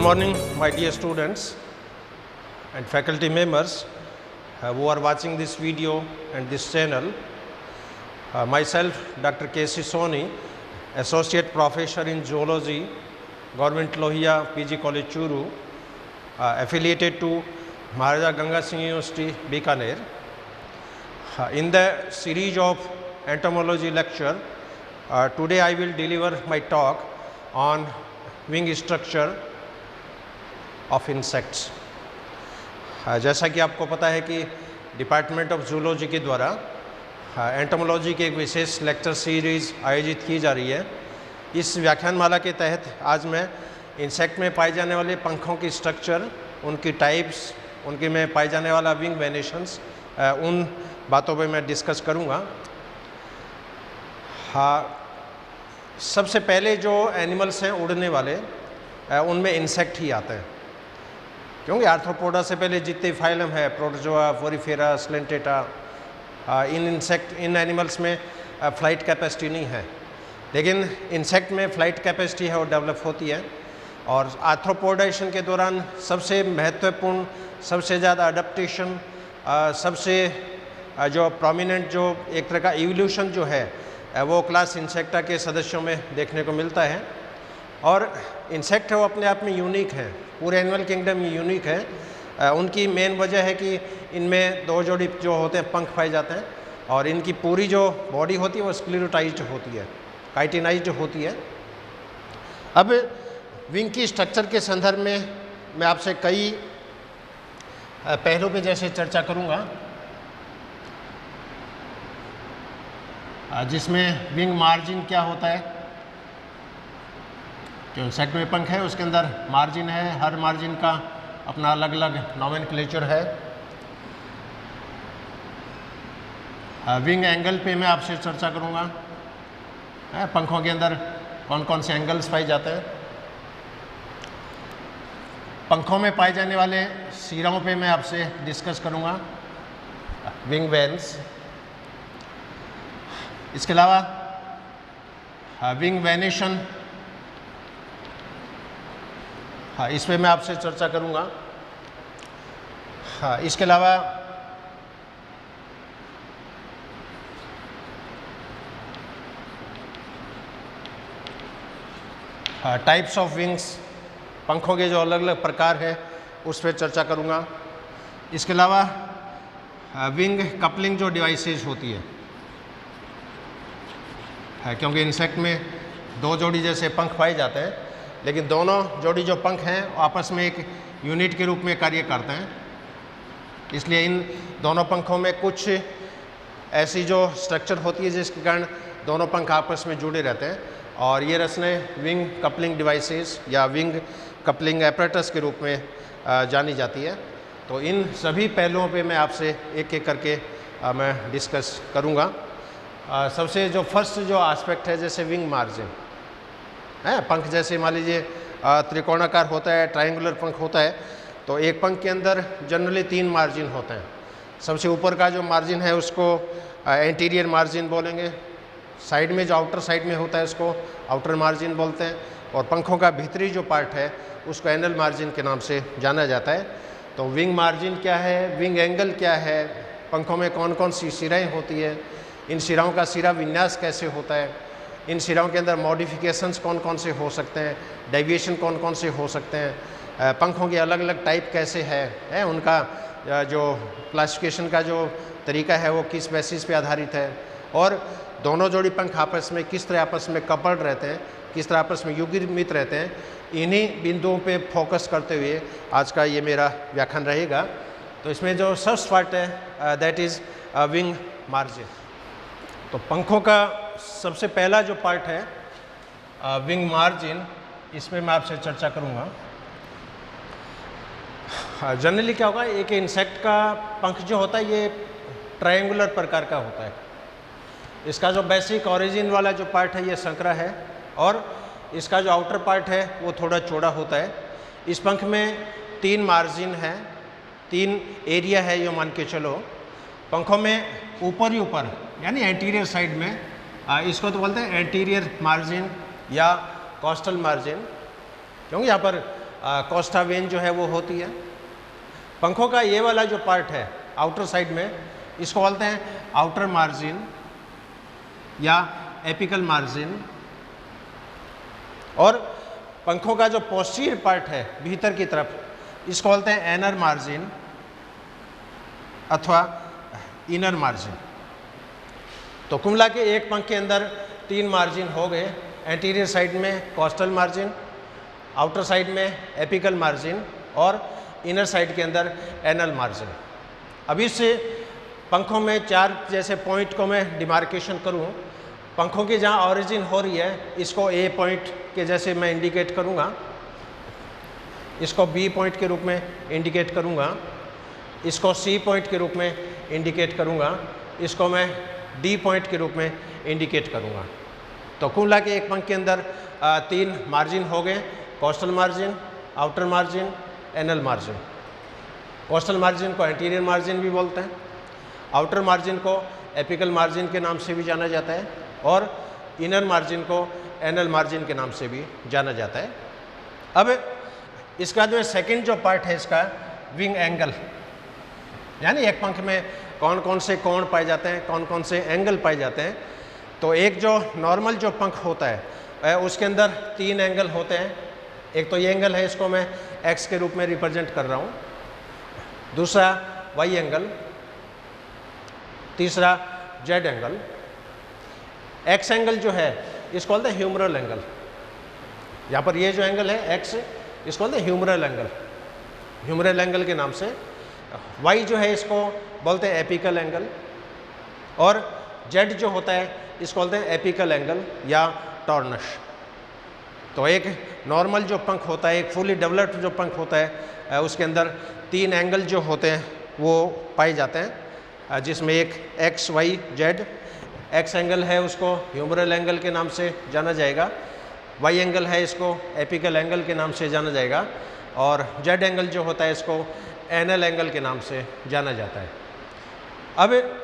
morning, my dear students and faculty members who are watching this video and this channel. Myself, Dr. K.C. Soni, Associate Professor in Zoology, Government Lohia PG College Churu, affiliated to Maharaja Ganga Singh University, Bikaner. In the series of entomology lecture, today I will deliver my talk on wing structure of insects. जैसा कि आपको पता है कि department of zoology के द्वारा entomology की एक विशेष लेक्चर सीरीज़ आयोजित की जा रही है। इस व्याख्यानमाला के तहत आज मैं इंसेक्ट में पाए जाने वाले पंखों की स्ट्रक्चर, उनकी टाइप्स, उनके में पाए जाने वाला विंग वेनेशंस, उन बातों पे मैं डिस्कस करूँगा। सबसे पहले जो एनिमल्स हैं उड़ने वाले, उनमें इंसेक्ट ही आते हैं, क्योंकि आर्थ्रोपोडा से पहले जितने फाइलम है, प्रोटोजोआ, फोरिफेरा, स्लेंटेटा, इन एनिमल्स में फ़्लाइट कैपेसिटी नहीं है, लेकिन इंसेक्ट में फ़्लाइट कैपेसिटी है, वो डेवलप होती है। और आर्थ्रोपोडाइजेशन के दौरान सबसे महत्वपूर्ण, सबसे ज़्यादा अडप्टेशन, सबसे जो प्रोमिनेंट जो एक तरह का इवोल्यूशन जो है वो क्लास इंसेक्टा के सदस्यों में देखने को मिलता है। और इंसेक्ट वो अपने आप में यूनिक है, पूरे एनिमल किंगडम में यूनिक है। उनकी मेन वजह है कि इनमें दो जोड़ी जो होते हैं पंख पाए जाते हैं, और इनकी पूरी जो बॉडी होती है वो स्क्लेरोटाइज्ड होती है, काइटिनाइज्ड होती है। अब विंग की स्ट्रक्चर के संदर्भ में मैं आपसे कई पहलू पे जैसे चर्चा करूँगा, जिसमें विंग मार्जिन क्या होता है। जो इंसेक्ट में पंख है उसके अंदर मार्जिन है, हर मार्जिन का अपना अलग अलग नोमेनक्लेचर है। विंग एंगल पे मैं आपसे चर्चा करूँगा, पंखों के अंदर कौन कौन से एंगल्स पाए जाते हैं। पंखों में पाए जाने वाले सिरों पे मैं आपसे डिस्कस करूँगा, विंग वेन्स। इसके अलावा विंग वेनेशन, इस पे मैं आपसे चर्चा करूँगा। इसके अलावा टाइप्स ऑफ विंग्स, पंखों के जो अलग अलग प्रकार है उस पर चर्चा करूँगा। इसके अलावा विंग कपलिंग जो डिवाइसेस होती है, क्योंकि इंसेक्ट में दो जोड़ी जैसे पंख पाए जाते हैं, लेकिन दोनों जोड़ी जो पंख हैं आपस में एक यूनिट के रूप में कार्य करते हैं। इसलिए इन दोनों पंखों में कुछ ऐसी जो स्ट्रक्चर होती है जिसके कारण दोनों पंख आपस में जुड़े रहते हैं, और ये रचनाएं विंग कपलिंग डिवाइसेस या विंग कपलिंग एपरेटस के रूप में जानी जाती है। तो इन सभी पहलुओं पे मैं आपसे एक एक करके मैं डिस्कस करूँगा। सबसे जो फर्स्ट जो एस्पेक्ट है, जैसे विंग मार्जिन है, पंख जैसे मान लीजिए त्रिकोणाकार होता है, ट्रायंगुलर पंख होता है, तो एक पंख के अंदर जनरली 3 मार्जिन होते हैं। सबसे ऊपर का जो मार्जिन है उसको एंटीरियर मार्जिन बोलेंगे, साइड में जो आउटर साइड में होता है उसको आउटर मार्जिन बोलते हैं, और पंखों का भीतरी जो पार्ट है उसको एनल मार्जिन के नाम से जाना जाता है। तो विंग मार्जिन क्या है, विंग एंगल क्या है, पंखों में कौन कौन सी सिराएँ होती है, इन सिराओं का सिरा विन्यास कैसे होता है, इन सिराओं के अंदर मॉडिफिकेशंस कौन कौन से हो सकते हैं, डेविएशन कौन कौन से हो सकते हैं, पंखों के अलग अलग टाइप कैसे है, उनका जो क्लासिफिकेशन का जो तरीका है वो किस बेसिस पे आधारित है, और दोनों जोड़ी पंख आपस में किस तरह आपस में कपल्ड रहते हैं, किस तरह आपस में युग्मित रहते हैं। इन्हीं बिंदुओं पे फोकस करते हुए आज का ये मेरा व्याख्यान रहेगा। तो इसमें जो फर्स्ट पार्ट है दैट इज़ विंग मार्जिन। तो पंखों का सबसे पहला जो पार्ट है विंग मार्जिन, इसमें मैं आपसे चर्चा करूँगा। जनरली क्या होगा, एक इंसेक्ट का पंख जो होता है ये ट्रायंगुलर प्रकार का होता है। इसका जो बेसिक ओरिजिन वाला जो पार्ट है ये संकरा है, और इसका जो आउटर पार्ट है वो थोड़ा चौड़ा होता है। इस पंख में 3 मार्जिन है, 3 एरिया है, ये मान के चलो। पंखों में ऊपर ही ऊपर यानी एंटीरियर साइड में, इसको तो बोलते हैं एंटीरियर मार्जिन या कॉस्टल मार्जिन, क्योंकि यहाँ पर कोस्टा वेन जो है वो होती है। पंखों का ये वाला जो पार्ट है आउटर साइड में, इसको बोलते हैं आउटर मार्जिन या एपिकल मार्जिन। और पंखों का जो पोस्टीरियर पार्ट है भीतर की तरफ, इसको बोलते हैं एनर मार्जिन अथवा इनर मार्जिन। तो कुल मिला के एक पंख के अंदर 3 मार्जिन हो गए, एंटीरियर साइड में कोस्टल मार्जिन, आउटर साइड में एपिकल मार्जिन और इनर साइड के अंदर एनल मार्जिन। अब इस पंखों में 4 जैसे पॉइंट को मैं डिमार्केशन करूं, पंखों की जहां ओरिजिन हो रही है इसको ए पॉइंट के जैसे मैं इंडिकेट करूंगा, इसको बी पॉइंट के रूप में इंडिकेट करूंगा, इसको सी पॉइंट के रूप में इंडिकेट करूंगा, इसको मैं डी पॉइंट के रूप में इंडिकेट करूंगा। तो कुल मिला के एक पंख के अंदर 3 मार्जिन हो गए, coastal margin, outer margin, anal margin. Coastal margin को एंटीरियर मार्जिन भी बोलते हैं, आउटर मार्जिन को एपिकल मार्जिन के नाम से भी जाना जाता है और इनर मार्जिन को एनल मार्जिन के नाम से भी जाना जाता है। अब इसका जो सेकंड जो पार्ट है इसका विंग एंगल, यानी एक पंख में कौन कौन से कोण पाए जाते हैं, कौन कौन से एंगल पाए जाते हैं। तो एक जो नॉर्मल जो पंख होता है उसके अंदर 3 एंगल होते हैं। एक तो ये एंगल है, इसको मैं एक्स के रूप में रिप्रेजेंट कर रहा हूँ, दूसरा वाई एंगल, तीसरा जेड एंगल। एक्स एंगल जो है इसको बोलते हैं ह्यूमरल एंगल। यहाँ पर ये जो एंगल है एक्स, इसको बोलते हैं ह्यूमरल एंगल, ह्यूमरल एंगल के नाम से। वाई जो है इसको बोलते हैं एपिकल एंगल और जेड जो होता है इसको बोलते हैं एपिकल एंगल या टॉर्नस। तो एक नॉर्मल जो पंख होता है, एक फुली डेवलप्ड जो पंख होता है, उसके अंदर 3 एंगल जो होते हैं वो पाए जाते हैं, जिसमें एक X Y Z. X angle है उसको ह्यूमरल एंगल के नाम से जाना जाएगा, वाई एंगल है इसको एपिकल एंगल के नाम से जाना जाएगा और जेड एंगल जो होता है इसको एनल एंगल के नाम से जाना जाता है। अब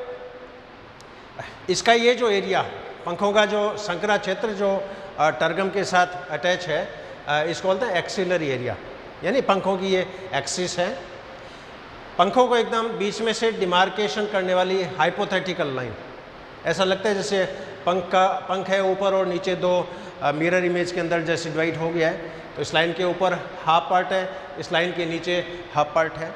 इसका ये जो एरिया, पंखों का जो संकरा क्षेत्र जो टर्गम के साथ अटैच है, इसको बोलते हैं एक्सिलरी एरिया, यानी पंखों की ये एक्सिस है। पंखों को एकदम बीच में से डिमार्केशन करने वाली हाइपोथेटिकल लाइन, ऐसा लगता है जैसे पंख है ऊपर और नीचे 2 मिरर इमेज के अंदर जैसे डिवाइड हो गया है। तो इस लाइन के ऊपर हाफ पार्ट है, इस लाइन के नीचे हाफ पार्ट है।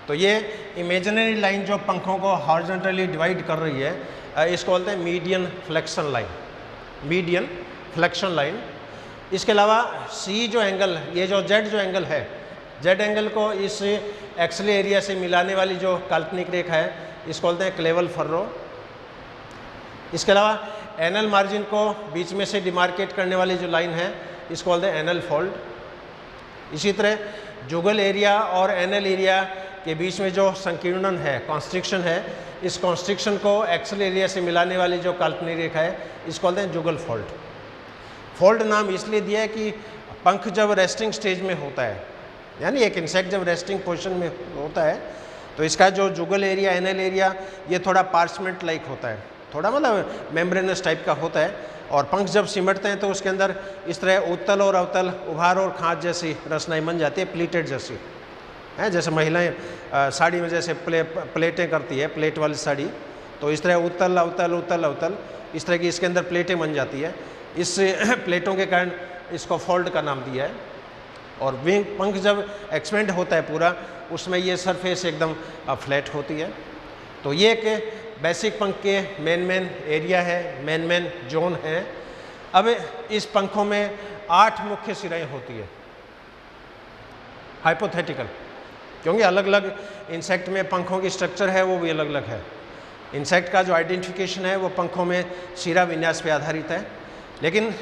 तो ये इमेजिनरी लाइन जो पंखों को हॉरिजॉन्टली डिवाइड कर रही है, इसको बोलते हैं median flexion line, median flexion line. इसके अलावा सी जो एंगल, ये जो जेड जो एंगल है, जेड एंगल को इस एक्सले एरिया से मिलाने वाली जो काल्पनिक रेखा है, इसको बोलते हैं क्लेवल फर्रो। इसके अलावा एनल मार्जिन को बीच में से डिमार्केट करने वाली जो लाइन है, इसको बोलते हैं एनल फोल्ड। इसी तरह जुगल एरिया और एनल एरिया के बीच में जो संकीर्णन है, कॉन्स्ट्रिक्शन है, इस कॉन्स्ट्रिक्शन को एक्सल एरिया से मिलाने वाली जो काल्पनिक रेखा है, इसको बोलते हैं जुगल फोल्ड। फोल्ड नाम इसलिए दिया है कि पंख जब रेस्टिंग स्टेज में होता है, यानी एक इंसेक्ट जब रेस्टिंग पोजीशन में होता है, तो इसका जो जुगल एरिया एनल एरिया ये थोड़ा पार्चमेंट लाइक होता है, थोड़ा मतलब मेम्ब्रेनस टाइप का होता है। और पंख जब सिमटते हैं तो उसके अंदर इस तरह उत्तल और अवतल, उभार और खांच जैसी रचनाएं बन जाती है, प्लीटेड जैसी है। जैसे महिलाएं साड़ी में जैसे प्लेटें करती है, प्लेट वाली साड़ी, तो इस तरह उत्तल अवतल उत्तल अवतल इस तरह की इसके अंदर प्लेटें बन जाती है। इस प्लेटों के कारण इसको फोल्ड का नाम दिया है। और विंग पंख जब एक्सपेंड होता है पूरा, उसमें ये सरफेस एकदम फ्लैट होती है। तो ये एक बेसिक पंख के मेन एरिया है, मेन जोन है। अब इस पंखों में 8 मुख्य सिराएं होती है, हाइपोथेटिकल, क्योंकि अलग अलग इंसेक्ट में पंखों की स्ट्रक्चर है वो भी अलग अलग है। इंसेक्ट का जो आइडेंटिफिकेशन है वो पंखों में सिरा विन्यास पे आधारित है। लेकिन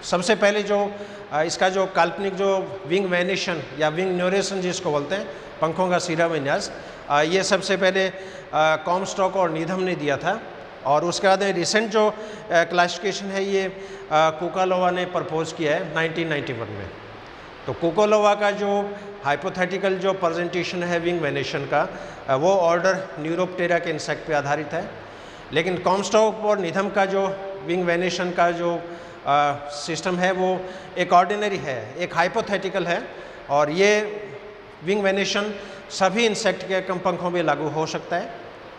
सबसे पहले जो इसका जो काल्पनिक जो विंग वेनेशन या विंग न्यूरेशन जिसको बोलते हैं, पंखों का सिरा विन्यास, ये सबसे पहले कॉमस्टॉक और नीधम ने दिया था। और उसके बाद रिसेंट जो क्लासिफिकेशन है ये कुकालोवा ने प्रपोज किया है 1991 में। तो कुकालोवा का जो हाइपोथेटिकल जो प्रेजेंटेशन है विंग वेनेशन का, वो ऑर्डर न्यूरोप्टेरा के इंसेक्ट पे आधारित है। लेकिन कॉमस्टॉक और नीधम का जो विंग वेनेशन का जो सिस्टम है वो एक ऑर्डिनरी है, एक हाइपोथेटिकल है, और ये विंग वेनेशन सभी इंसेक्ट के पंखों में लागू हो सकता है,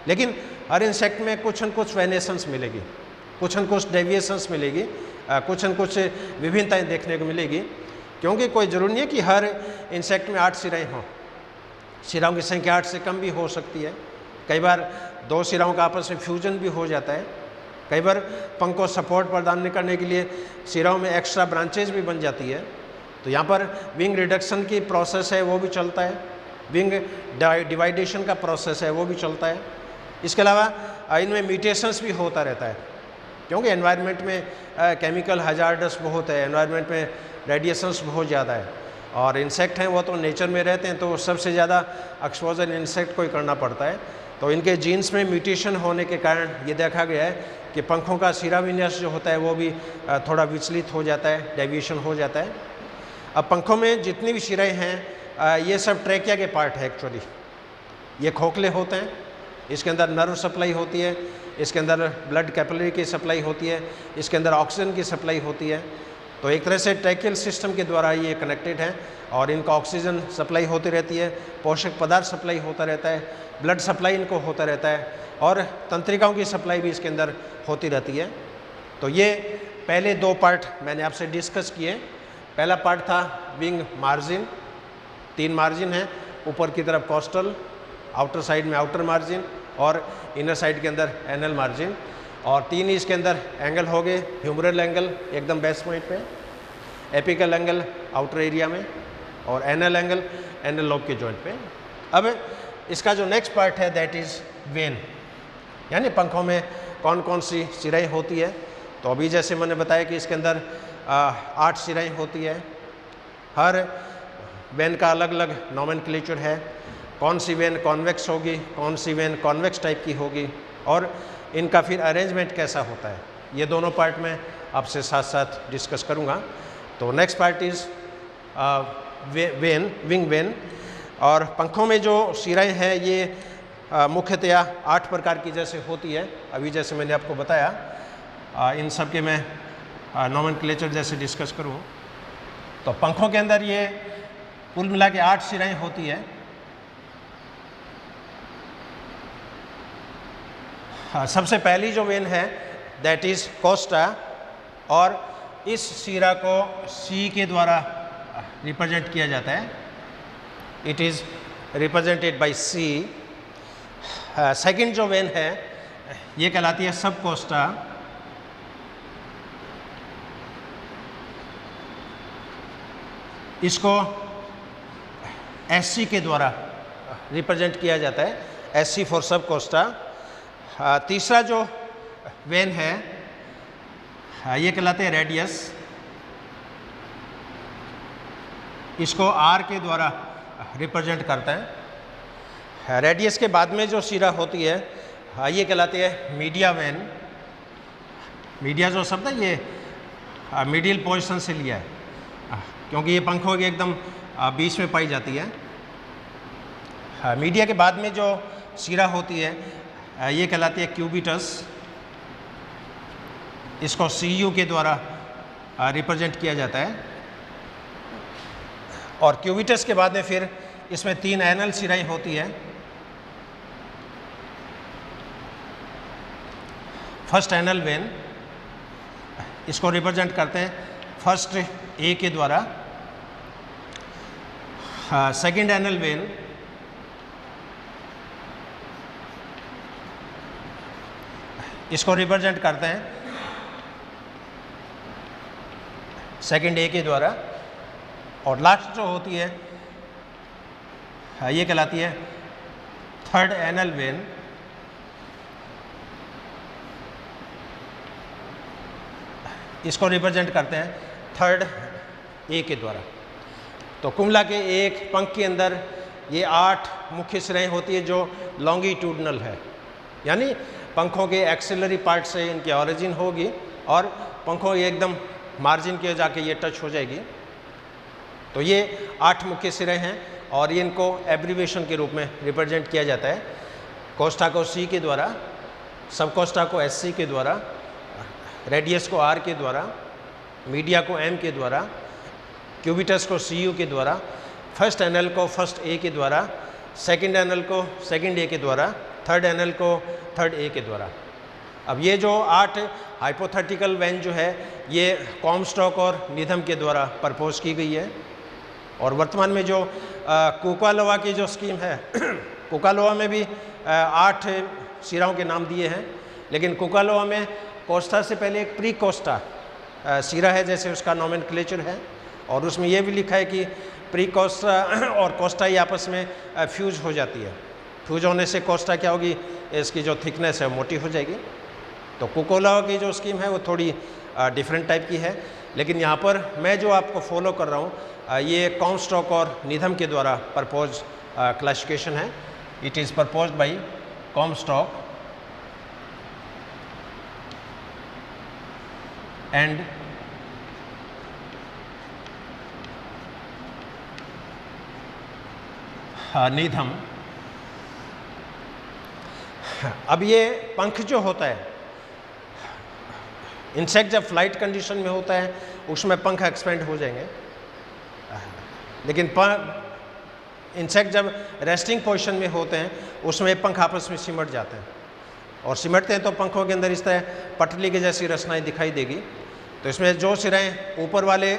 लेकिन हर इंसेक्ट में कुछ न कुछ वेरिएशंस मिलेगी, कुछ न कुछ डेविएशंस मिलेगी, कुछ न कुछ विभिन्नताएं देखने को मिलेगी, क्योंकि कोई ज़रूरी नहीं है कि हर इंसेक्ट में 8 सिराएँ हों। सिराओं की संख्या 8 से कम भी हो सकती है। कई बार 2 सिराओं का आपस में फ्यूजन भी हो जाता है। कई बार पंख को सपोर्ट प्रदान करने के लिए सिराओं में एक्स्ट्रा ब्रांचेज भी बन जाती है। तो यहाँ पर विंग रिडक्शन की प्रोसेस है वो भी चलता है, विंग डिवाइडेशन का प्रोसेस है वो भी चलता है। इसके अलावा इनमें म्यूटेशंस भी होता रहता है, क्योंकि एनवायरनमेंट में केमिकल हजार्डस बहुत है, एनवायरनमेंट में रेडिएशंस बहुत ज़्यादा है, और इंसेक्ट हैं वो तो नेचर में रहते हैं, तो सबसे ज़्यादा एक्सपोजर इंसेक्ट को ही करना पड़ता है। तो इनके जीन्स में म्यूटेशन होने के कारण ये देखा गया है कि पंखों का सिरा विन्यास जो होता है वो भी थोड़ा विचलित हो जाता है, डेविएशन हो जाता है। अब पंखों में जितनी भी सिराएँ हैं ये सब ट्रैकिया के पार्ट है एक्चुअली। ये खोखले होते हैं, इसके अंदर नर्व सप्लाई होती है, इसके अंदर ब्लड कैपिलरी की सप्लाई होती है, इसके अंदर ऑक्सीजन की सप्लाई होती है। तो एक तरह से ट्रैकियल सिस्टम के द्वारा ये कनेक्टेड है, और इनको ऑक्सीजन सप्लाई होती रहती है, पोषक पदार्थ सप्लाई होता रहता है, ब्लड सप्लाई इनको होता रहता है, और तंत्रिकाओं की सप्लाई भी इसके अंदर होती रहती है। तो ये पहले 2 पार्ट मैंने आपसे डिस्कस किए। पहला पार्ट था विंग मार्जिन, 3 मार्जिन हैं, ऊपर की तरफ कोस्टल, आउटर साइड में आउटर मार्जिन, और इनर साइड के अंदर एनल मार्जिन, और 3 इसके अंदर एंगल हो गए। ह्यूमरल एंगल एकदम बेस पॉइंट पे, एपिकल एंगल आउटर एरिया में, और एनल एंगल एनल लोब के जॉइंट पे। अब इसका जो नेक्स्ट पार्ट है दैट इज़ वेन, यानी पंखों में कौन कौन सी सिराएँ होती है। तो अभी जैसे मैंने बताया कि इसके अंदर 8 सिराएँ होती है। हर वेन का अलग अलग नोमेनक्लेचर है, कौन सी वेन कॉन्वेक्स होगी, कौन सी वेन कॉन्वेक्स टाइप की होगी, और इनका फिर अरेंजमेंट कैसा होता है। ये दोनों पार्ट में आपसे साथ साथ डिस्कस करूँगा। तो next part is when, wing when. और पंखों में जो सिराएँ हैं ये मुख्यतया 8 प्रकार की जैसे होती है। अभी जैसे मैंने आपको बताया, इन सब के मैं नोमेनक्लेचर जैसे डिस्कस करूँ तो पंखों के अंदर ये कुल मिला के 8 सिराएँ होती है। सबसे पहली जो वेन है दैट इज़ कोस्टा, और इस सिरा को सी के द्वारा रिप्रेजेंट किया जाता है। It is represented by C. Second जो वेन है ये कहलाती है सब कोस्टा। इसको एस सी के द्वारा रिप्रेजेंट किया जाता है, एस सी फॉर सब कोस्टा। तीसरा जो वेन है ये कहलाते हैं रेडियस। इसको आर के द्वारा रिप्रेजेंट करते हैं। रेडियस के बाद में जो सिरा होती है ये कहलाती है मीडिया वेन। मीडिया जो शब्द है ये मिडिल पोजीशन से लिया है, क्योंकि ये पंखों के एकदम बीच में पाई जाती है। मीडिया के बाद में जो सिरा होती है ये कहलाती है क्यूबिटस। इसको CU के द्वारा रिप्रेजेंट किया जाता है। और क्यूबिटस के बाद में फिर इसमें 3 एनल सिराएँ होती है। फर्स्ट एनल वेन, इसको रिप्रेजेंट करते हैं फर्स्ट ए के द्वारा। सेकंड एनल वेन, इसको रिप्रेजेंट करते हैं सेकंड ए के द्वारा। और लास्ट जो होती है ये कहलाती है थर्ड एनल वेन। इसको रिप्रेजेंट करते हैं थर्ड ए के द्वारा। तो कुल मिला के एक पंख के अंदर ये 8 मुख्य सिराएँ होती है जो लॉन्गिट्यूडनल है, यानी पंखों के एक्सिलरी पार्ट से इनकी ऑरिजिन होगी और पंखों ये एकदम मार्जिन के जाके ये टच हो जाएगी। तो ये 8 मुख्य सिरे हैं और ये इनको एब्रीविएशन के रूप में रिप्रेजेंट किया जाता है। कोस्टा को C के द्वारा, सब कोस्टा को SC के द्वारा, रेडियस को R के द्वारा, मीडिया को M के द्वारा, क्यूबिटस को Cu के द्वारा, फर्स्ट एनल को फर्स्ट A के द्वारा, सेकंड एनल को सेकंड A के द्वारा, थर्ड एनल को थर्ड A के द्वारा। अब ये जो 8 हाइपोथेटिकल वेन जो है ये कॉम्स्टॉक और नीधम के द्वारा प्रपोज की गई है। और वर्तमान में जो कुकालोवा की जो स्कीम है कुकालोवा में भी 8 सिराओं के नाम दिए हैं, लेकिन कुकालोवा में कोस्टा से पहले एक प्री कोस्टा सिरा है, जैसे उसका नोमेनक्लेचर है, और उसमें यह भी लिखा है कि प्री कोस्टा और कोस्टा ही आपस में फ्यूज हो जाती है। फ्यूज होने से कोस्टा क्या होगी, इसकी जो थिकनेस है मोटी हो जाएगी। तो कुकालोवा की जो स्कीम है वो थोड़ी डिफरेंट टाइप की है, लेकिन यहाँ पर मैं जो आपको फॉलो कर रहा हूँ ये कॉम्स्टॉक और नीधम के द्वारा प्रपोज क्लासिफिकेशन है। It is proposed by Comstock and Needham. अब ये पंख जो होता है, इंसेक्ट जब फ्लाइट कंडीशन में होता है उसमें पंख एक्सपेंड हो जाएंगे, लेकिन इंसेक्ट जब रेस्टिंग पोजीशन में होते हैं उसमें पंख आपस में सिमट जाते हैं, और सिमटते हैं तो पंखों के अंदर इस तरह पटली की जैसी रचनाएं दिखाई देगी। तो इसमें जो सिराएं ऊपर वाले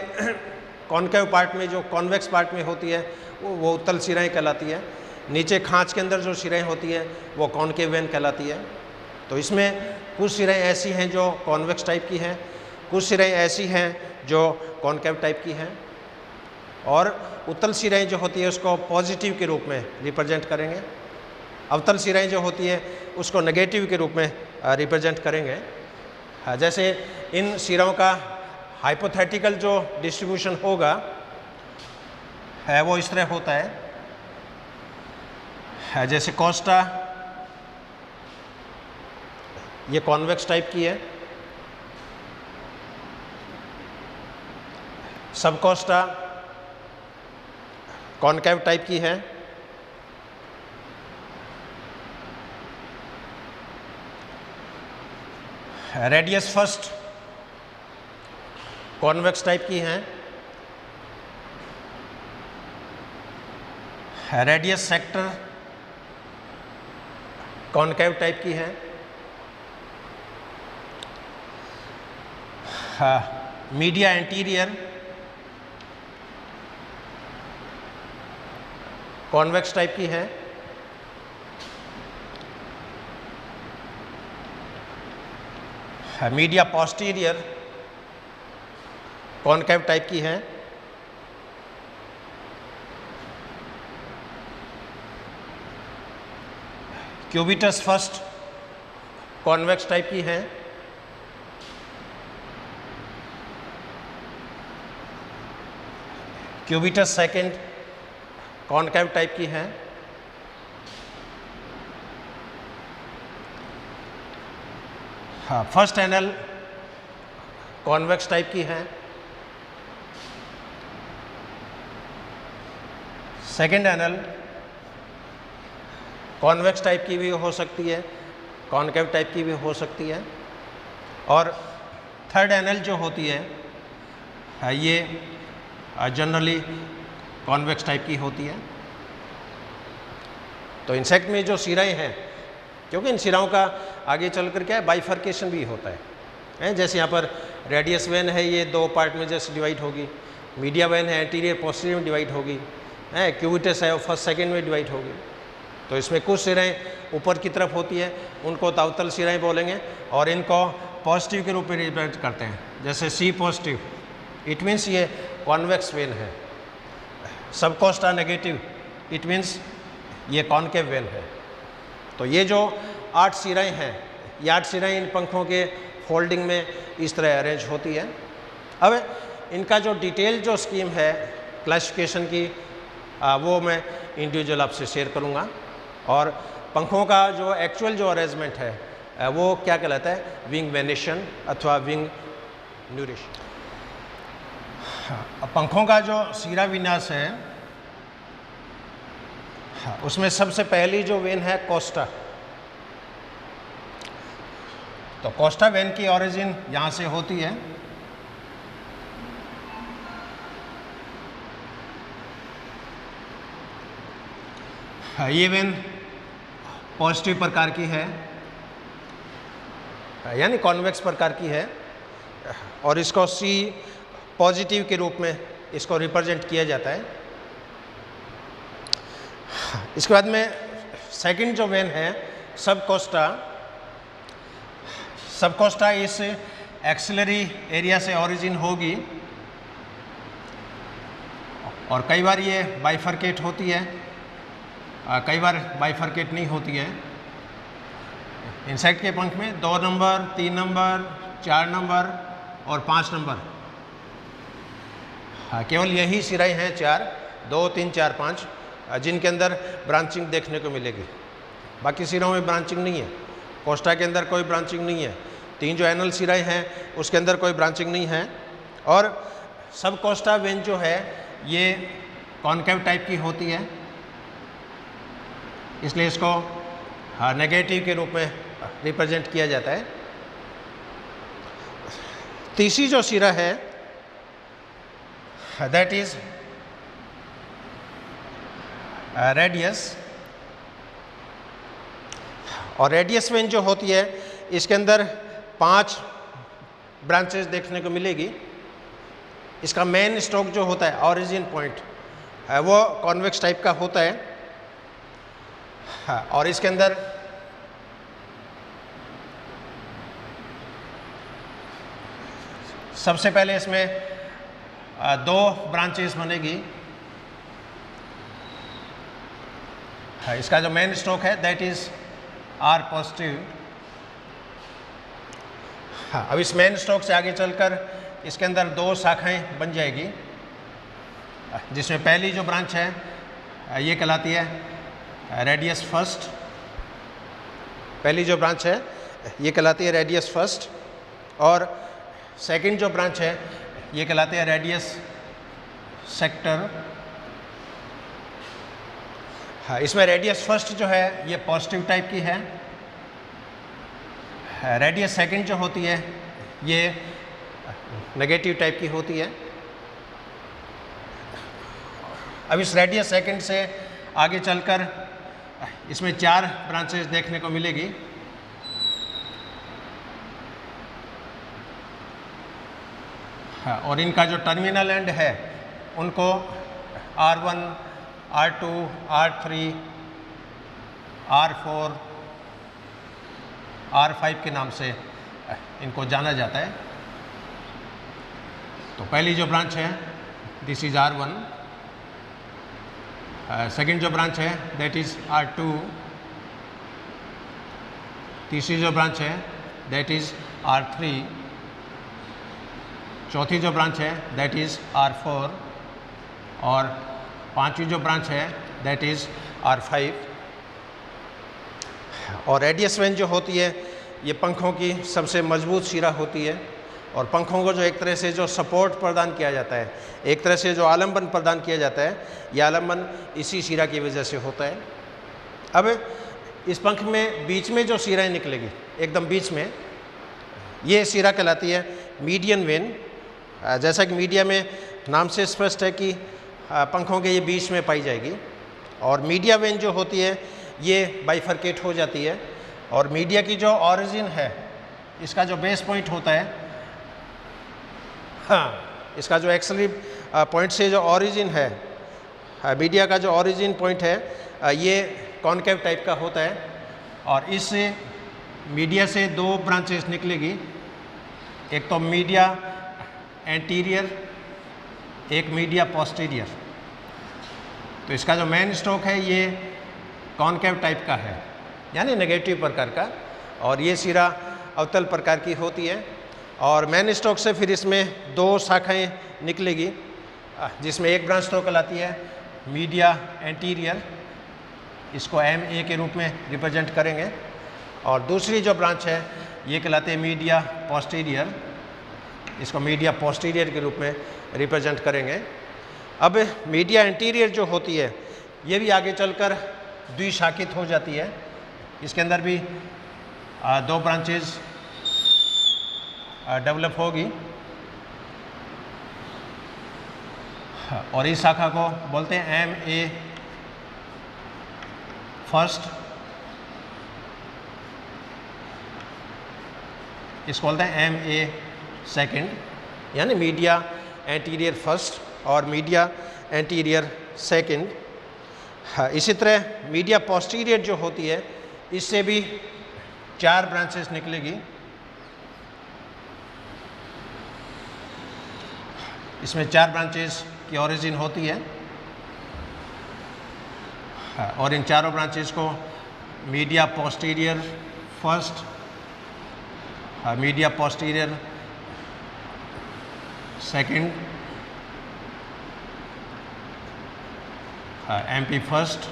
कॉनकेव पार्ट में, जो कॉन्वेक्स पार्ट में होती है वो उत्तल सिराएं कहलाती है। नीचे खांच के अंदर जो सिराएं होती है वो कॉनकेव वेन कहलाती है। तो इसमें कुछ सिराएं ऐसी हैं जो कॉन्वेक्स टाइप की हैं, कुछ सिराएं ऐसी हैं जो कॉनकेव टाइप की हैं, और उत्तल सिराएं जो होती है उसको पॉजिटिव के रूप में रिप्रेजेंट करेंगे, अवतल सिराएं जो होती है उसको नेगेटिव के रूप में रिप्रेजेंट करेंगे। जैसे इन सिराओं का हाइपोथेटिकल जो डिस्ट्रीब्यूशन होगा है वो इस तरह होता है, जैसे कोस्टा ये कॉन्वेक्स टाइप की है, सब कोस्टा कॉनकेव टाइप की है, रेडियस फर्स्ट कॉन्वेक्स टाइप की है, रेडियस सेक्टर कॉनकेव टाइप की है, मीडिया एंटीरियर कॉन्वेक्स टाइप की है, मीडिया पोस्टीरियर कॉनकेव टाइप की है, क्यूबिटस फर्स्ट कॉन्वेक्स टाइप की है, क्यूबिटस सेकंड कॉनकेव टाइप की है, फर्स्ट एनल कॉन्वेक्स टाइप की है, सेकंड एनल कॉन्वेक्स टाइप की भी हो सकती है, कॉनकेव टाइप की भी हो सकती है, और थर्ड एनल जो होती है ये जनरली कॉन्वेक्स टाइप की होती है। तो इंसेक्ट में जो सिराएं हैं, क्योंकि इन सिराओं का आगे चलकर क्या है बाइफर्केशन भी होता है, जैसे यहाँ पर रेडियस वेन है ये 2 पार्ट में जैसे डिवाइड होगी, मीडिया वेन है एंटीरियर पोस्टीरियर में डिवाइड होगी, क्यूबिटस है वो फर्स्ट सेकंड में डिवाइड होगी। तो इसमें कुछ सिराएं ऊपर की तरफ होती है, उनको अवतल सिराएं बोलेंगे, और इनको पॉजिटिव के रूप में रिप्रेजेंट करते हैं, जैसे सी पॉजिटिव, इट मीन्स ये कॉन्वेक्स वेन है, सब कोस्टा नेगेटिव, इट मीन्स ये कॉनकेव वेन है। तो ये जो 8 सिराएं हैं, ये 8 सिराएं इन पंखों के फोल्डिंग में इस तरह अरेंज होती है। अब इनका जो डिटेल जो स्कीम है क्लासिफिकेशन की वो मैं इंडिविजुअल आपसे शेयर करूँगा, और पंखों का जो एक्चुअल जो अरेंजमेंट है वो क्या कहलाता है, विंग वेनेशन अथवा विंग न्यूरेशन। पंखों का जो सिरा विन्यास है उसमें सबसे पहली जो वेन है कोस्टा। तो कोस्टा वेन की ओरिजिन यहाँ से होती है, ये वेन पॉजिटिव प्रकार की है, यानी कॉन्वेक्स प्रकार की है, और इसको सी पॉजिटिव के रूप में इसको रिप्रेजेंट किया जाता है। इसके बाद में सेकंड जो वेन है सबकोस्टा, सबकोस्टा इस एक्सिलरी एरिया से ओरिजिन होगी और कई बार ये बाइफरकेट होती है, कई बार बाइफरकेट नहीं होती है। इंसेक्ट के पंख में 2 नंबर, 3 नंबर, 4 नंबर और 5 नंबर, केवल यही सिराएं हैं 4, 2, 3, 4, 5 जिनके अंदर ब्रांचिंग देखने को मिलेगी। बाकी सिरों में ब्रांचिंग नहीं है। कोस्टा के अंदर कोई ब्रांचिंग नहीं है। 3 जो एनल सिराएं हैं उसके अंदर कोई ब्रांचिंग नहीं है। और सब कोस्टा वेन जो है ये कॉन्केव टाइप की होती है, इसलिए इसको नेगेटिव के रूप में रिप्रेजेंट किया जाता है। तीसरी जो सिरा है दैट इज रेडियस, और रेडियस वेन जो होती है इसके अंदर 5 ब्रांचेस देखने को मिलेगी। इसका मेन स्ट्रोक जो होता है ओरिजिन पॉइंट वो कॉन्वेक्स टाइप का होता है, और इसके अंदर सबसे पहले इसमें 2 ब्रांचेस बनेगी। इसका जो मेन स्ट्रोक है दैट इज आर पॉजिटिव। अब इस मेन स्ट्रोक से आगे चलकर इसके अंदर 2 शाखाएं बन जाएगी, जिसमें पहली जो ब्रांच है ये कहलाती है रेडियस फर्स्ट। पहली जो ब्रांच है ये कहलाती है रेडियस फर्स्ट, और सेकंड जो ब्रांच है ये कहलाती है रेडियस सेक्टर। हाँ, इसमें रेडियस फर्स्ट जो है ये पॉजिटिव टाइप की है। रेडियस सेकंड जो होती है ये नेगेटिव टाइप की होती है। अब इस रेडियस सेकंड से आगे चलकर इसमें 4 ब्रांचेस देखने को मिलेगी। हाँ, और इनका जो टर्मिनल एंड है उनको R1, R2, R3, R4, R5 के नाम से इनको जाना जाता है। तो पहली जो ब्रांच है दिस इज R1, सेकंड जो ब्रांच है दैट इज R2, तीसरी जो ब्रांच है दैट इज R3, चौथी जो ब्रांच है दैट इज R4, और पांचवी जो ब्रांच है दैट इज R5। और रेडियस वेन जो होती है ये पंखों की सबसे मजबूत सिरा होती है, और पंखों को जो एक तरह से जो सपोर्ट प्रदान किया जाता है, एक तरह से जो आलम्बन प्रदान किया जाता है, ये आलम्बन इसी सिरा की वजह से होता है। अब इस पंख में बीच में जो सिराएं निकलेगी एकदम बीच में, ये सिरा कहलाती है मीडियन वेन। जैसा कि मीडिया में नाम से स्पष्ट है कि पंखों के ये बीच में पाई जाएगी, और मीडिया वेन जो होती है ये बाइफरकेट हो जाती है, और मीडिया की जो ओरिजिन है इसका जो बेस पॉइंट होता है, हाँ, इसका जो एक्सली पॉइंट से जो ओरिजिन है, मीडिया का जो ओरिजिन पॉइंट है ये कॉन्केव टाइप का होता है, और इस मीडिया से 2 ब्रांचेस निकलेगी। एक तो मीडिया एंटीरियर, एक मीडिया पोस्टीरियर। तो इसका जो मेन स्ट्रोक है ये कॉन्केव टाइप का है, यानी नेगेटिव प्रकार का, और ये सिरा अवतल प्रकार की होती है। और मेन स्ट्रोक से फिर इसमें 2 शाखाएं निकलेगी, जिसमें एक ब्रांच तो कहलाती है मीडिया एंटीरियर, इसको MA के रूप में रिप्रेजेंट करेंगे, और दूसरी जो ब्रांच है ये कहलाते हैं मीडिया पोस्टीरियर, इसको मीडिया पोस्टीरियर के रूप में रिप्रेजेंट करेंगे। अब मीडिया एंटीरियर जो होती है ये भी आगे चलकर द्विशाखित हो जाती है। इसके अंदर भी 2 ब्रांचेज डेवलप होगी, और इस शाखा को बोलते हैं MA फर्स्ट, इसको बोलते हैं MA सेकेंड, यानी मीडिया एंटीरियर फर्स्ट और मीडिया एंटीरियर सेकेंड। हाँ, इसी तरह मीडिया पोस्टीरियर जो होती है इससे भी 4 ब्रांचेस निकलेगी। इसमें 4 ब्रांचेस की ओरिजिन होती है। हाँ, और इन चारों ब्रांचेस को media posterior first, media posterior second, MP first,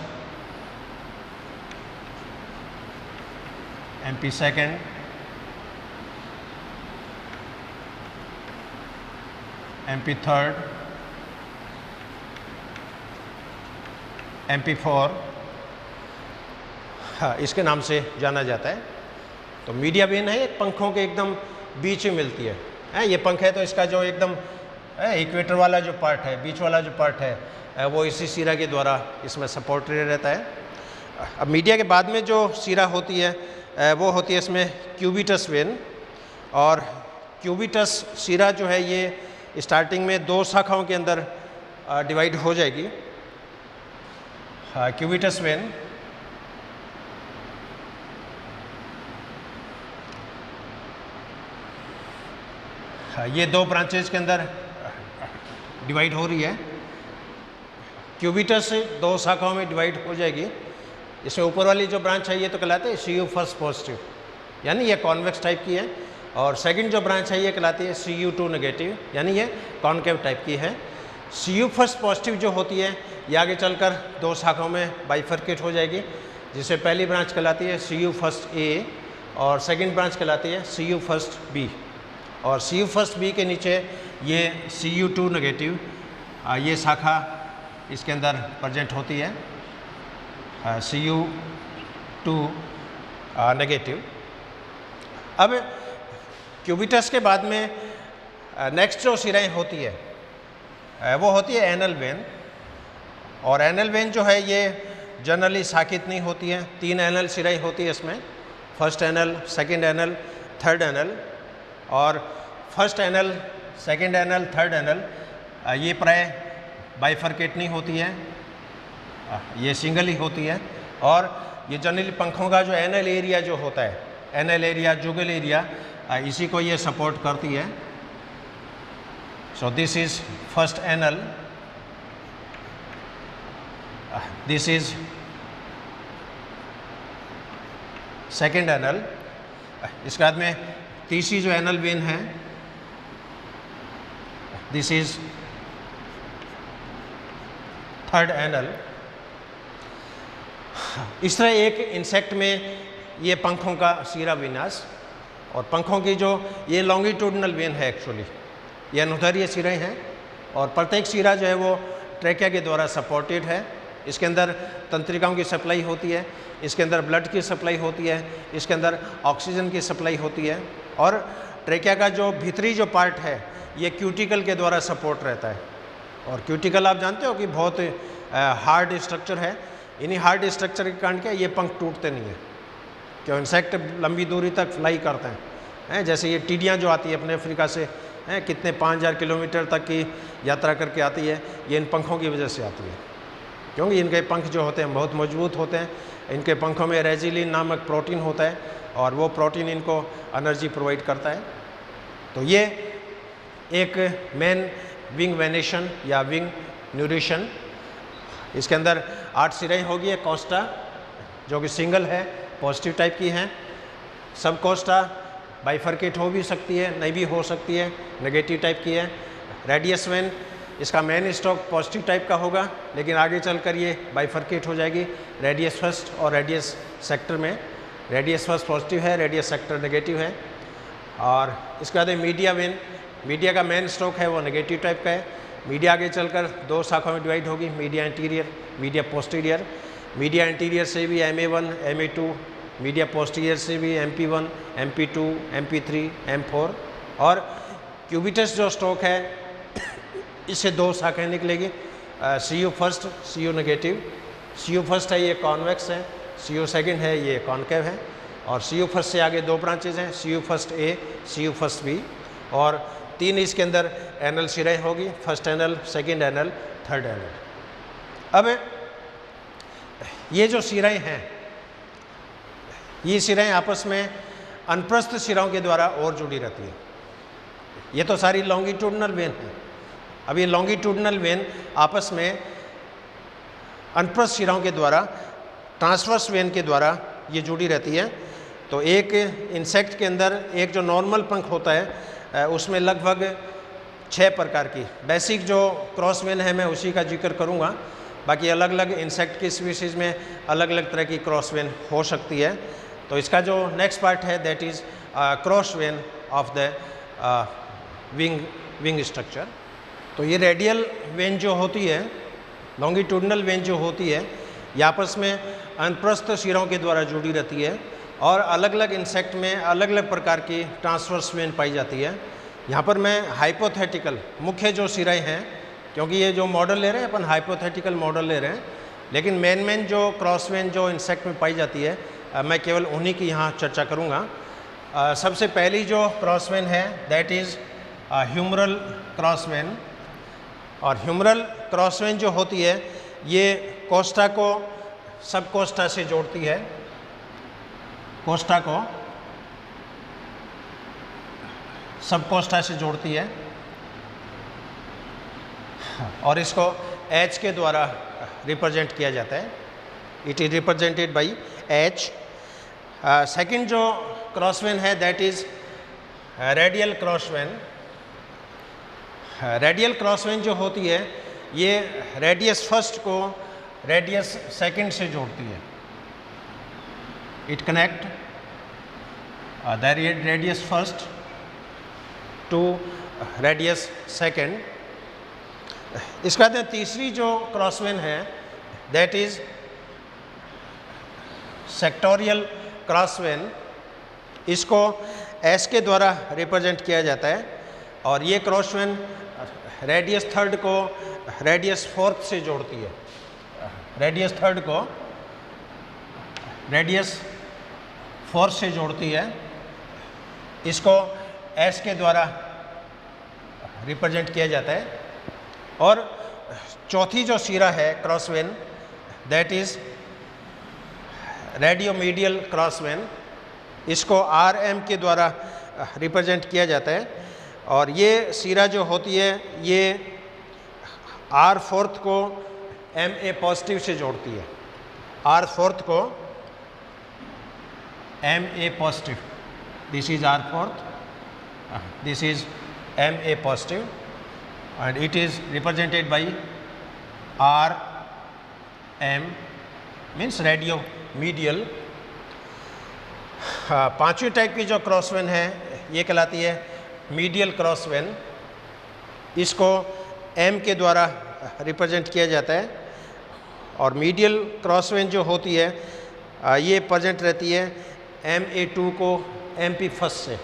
MP second, MP third, MP four, हाँ, इसके नाम से जाना जाता है। तो मीडिया वेन है, पंखों के एकदम बीच में मिलती है। ये पंख है तो इसका जो एकदम इक्वेटर वाला जो पार्ट है, बीच वाला जो पार्ट है, वो इसी सिरा के द्वारा इसमें सपोर्टेड रहता है। अब मीडिया के बाद में जो सिरा होती है वो होती है इसमें क्यूबिटस वेन। और क्यूबिटस सिरा जो है ये स्टार्टिंग में 2 शाखाओं के अंदर डिवाइड हो जाएगी। क्यूबिटस वेन ये 2 ब्रांचेज के अंदर डिवाइड हो रही है। क्यूबिटस 2 शाखाओं में डिवाइड हो जाएगी। इसमें ऊपर वाली जो ब्रांच है ये तो कहलाते हैं CU फर्स्ट पॉजिटिव, यानी ये कॉन्वेक्स टाइप की है। और सेकंड जो ब्रांच है ये कहलाती है CU2 नेगेटिव, यानी ये कॉनकेव टाइप की है। CU फर्स्ट पॉजिटिव जो होती है ये आगे चलकर 2 शाखाओं में बाइफरकेट हो जाएगी, जिससे पहली ब्रांच कहलाती है CU फर्स्ट A और सेकंड ब्रांच कहलाती है CU फर्स्ट B। और CU फर्स्ट B के नीचे ये CU2 नेगेटिव ये शाखा इसके अंदर प्रेजेंट होती है, CU2 नेगेटिव। अब क्यूबिटस के बाद में नेक्स्ट जो सिराएं होती है वो होती है एनल वेन। और एनल वेन जो है ये जनरली साकित नहीं होती है। 3 एनल सिराएं होती है इसमें, first anal, second anal, third anal. और first anal, second anal, third anal ये प्राय बाइफरकेट नहीं होती है, ये सिंगल ही होती है। और ये जनरली पंखों का जो एनल एरिया जो होता है, एनल एरिया, जुगल एरिया, इसी को ये सपोर्ट करती है। So this is first anal, this is second anal. इसके बाद में तीसरी जो एनल वेन है दिस इज थर्ड एनल। इस तरह एक इंसेक्ट में ये पंखों का सिरा विन्यास। और पंखों की जो ये लॉन्गिट्यूडनल वेन है, एक्चुअली ये अनुदैर्घ्य सिरे हैं और प्रत्येक सिरा जो है वो ट्रैकिया के द्वारा सपोर्टेड है। इसके अंदर तंत्रिकाओं की सप्लाई होती है, इसके अंदर ब्लड की सप्लाई होती है, इसके अंदर ऑक्सीजन की सप्लाई होती है। और ट्रैकिया का जो भीतरी जो पार्ट है ये क्यूटिकल के द्वारा सपोर्ट रहता है। और क्यूटिकल आप जानते हो कि बहुत हार्ड स्ट्रक्चर है। इन्हीं हार्ड स्ट्रक्चर के कारण क्या ये पंख टूटते नहीं है, क्यों इंसेक्ट लंबी दूरी तक फ्लाई करते हैं। जैसे ये टिड्डियाँ जो आती है अपने अफ्रीका से, कितने 5000 किलोमीटर तक की यात्रा करके आती है, ये इन पंखों की वजह से आती है, क्योंकि इनके पंख जो होते हैं बहुत मजबूत होते हैं। इनके पंखों में रेजिलिन नामक प्रोटीन होता है और वो प्रोटीन इनको एनर्जी प्रोवाइड करता है। तो ये एक मेन विंग वेनेशन या विंग न्यूट्रिशन। इसके अंदर 8 सिराएं होगी। एक कोस्टा जो कि सिंगल है, पॉजिटिव टाइप की है। सब कोस्टा बाइफरकेट हो भी सकती है, नहीं भी हो सकती है, नेगेटिव टाइप की है। रेडियस वेन इसका मेन स्टॉक पॉजिटिव टाइप का होगा, लेकिन आगे चलकर ये बाइफरकेट हो जाएगी रेडियस फर्स्ट और रेडियस सेक्टर में। रेडियस फर्स्ट पॉजिटिव है, रेडियस सेक्टर नेगेटिव है। और इसके बाद मीडिया वेन, मीडिया का मेन स्टॉक है वो नेगेटिव टाइप का है। मीडिया आगे चलकर 2 शाखाओं में डिवाइड होगी, media anterior, media posterior. Media anterior से भी MA1, MA2, मीडिया पोस्टीरियर से भी MP1, MP2, MP3, M4। और क्यूबिटस जो स्टॉक है इससे 2 शाखाएं निकलेगी, CU first, CU negative. CU first है ये कॉन्वेक्स है, सी यू सेकेंड है ये कॉन्केव है, और सी यू फर्स्ट से आगे 2 ब्रांचेज हैं, C U first A, C U first B, और 3 इसके अंदर एनल सिराएँ होगी, first anal, second anal, third anal. अब ये जो सिराएँ हैं, ये सिराएँ आपस में अनप्रस्थ सिराओं के द्वारा और जुड़ी रहती है। ये तो सारी लॉन्गिट्यूडनल वेन है। अब ये लॉन्गिट्यूडनल वेन आपस में अनप्रस्थ सिराओं के द्वारा, ट्रांसवर्स वेन के द्वारा ये जुड़ी रहती है। तो एक इंसेक्ट के अंदर एक जो नॉर्मल पंख होता है उसमें लगभग 6 प्रकार की बेसिक जो क्रॉस वेन है मैं उसी का जिक्र करूँगा। बाकी अलग अलग इंसेक्ट की स्पीशीज़ में अलग अलग तरह की क्रॉस वेन हो सकती है। तो इसका जो नेक्स्ट पार्ट है that is cross when of the wing structure. तो ये रेडियल वेन जो होती है, लॉन्गिट्यूडनल वेन जो होती है, ये आपस में अनप्रस्थ सिरों के द्वारा जुड़ी रहती है और अलग अलग इंसेक्ट में अलग अलग प्रकार की ट्रांसवर्स वेन पाई जाती है। यहाँ पर मैं हाइपोथेटिकल मुख्य जो सिराएँ हैं, क्योंकि ये जो मॉडल ले रहे हैं अपन हाइपोथेटिकल मॉडल ले रहे हैं, लेकिन मेन जो क्रॉस वेन जो इंसेक्ट में पाई जाती है मैं केवल उन्हीं की यहाँ चर्चा करूँगा। सबसे पहली जो क्रॉस वेन है that is humeral cross vein. और ह्यूमरल क्रॉस वेन जो होती है ये कोस्टा को सब कोस्टा से जोड़ती है, कोस्टा को सब कोस्टा से जोड़ती है और इसको H के द्वारा रिप्रेजेंट किया जाता है। It is represented by H। Second जो क्रॉस वेन है that is radial cross vein. Radial cross vein जो होती है ये रेडियस फर्स्ट को रेडियस सेकंड से जोड़ती है। It connect the radius first to radius second. इसके बाद तीसरी जो क्रॉस वेन है that is sectorial cross vein. इसको एस के द्वारा रिप्रेजेंट किया जाता है और ये क्रॉस वेन रेडियस थर्ड को रेडियस फोर्थ से जोड़ती है। रेडियस थर्ड को रेडियस फोर्थ से जोड़ती है। इसको एस के द्वारा रिप्रेजेंट किया जाता है। और चौथी जो सिरा है cross vein that is radiomedial cross vein. इसको आर एम के द्वारा रिप्रेजेंट किया जाता है और ये सिरा जो होती है ये आर फोर्थ को एम ए पॉजिटिव से जोड़ती है। आर फोर्थ को M A positive, this is R fourth, this is M A positive and it is represented by RM means radio medial। पांचवी टाइप की जो क्रॉस वेन है ये कहलाती है मीडियल क्रॉस वेन। इसको M के द्वारा रिप्रेजेंट किया जाता है और मीडियल क्रॉस वेन जो होती है ये प्रेजेंट रहती है MA2 को MP फर्स्ट से,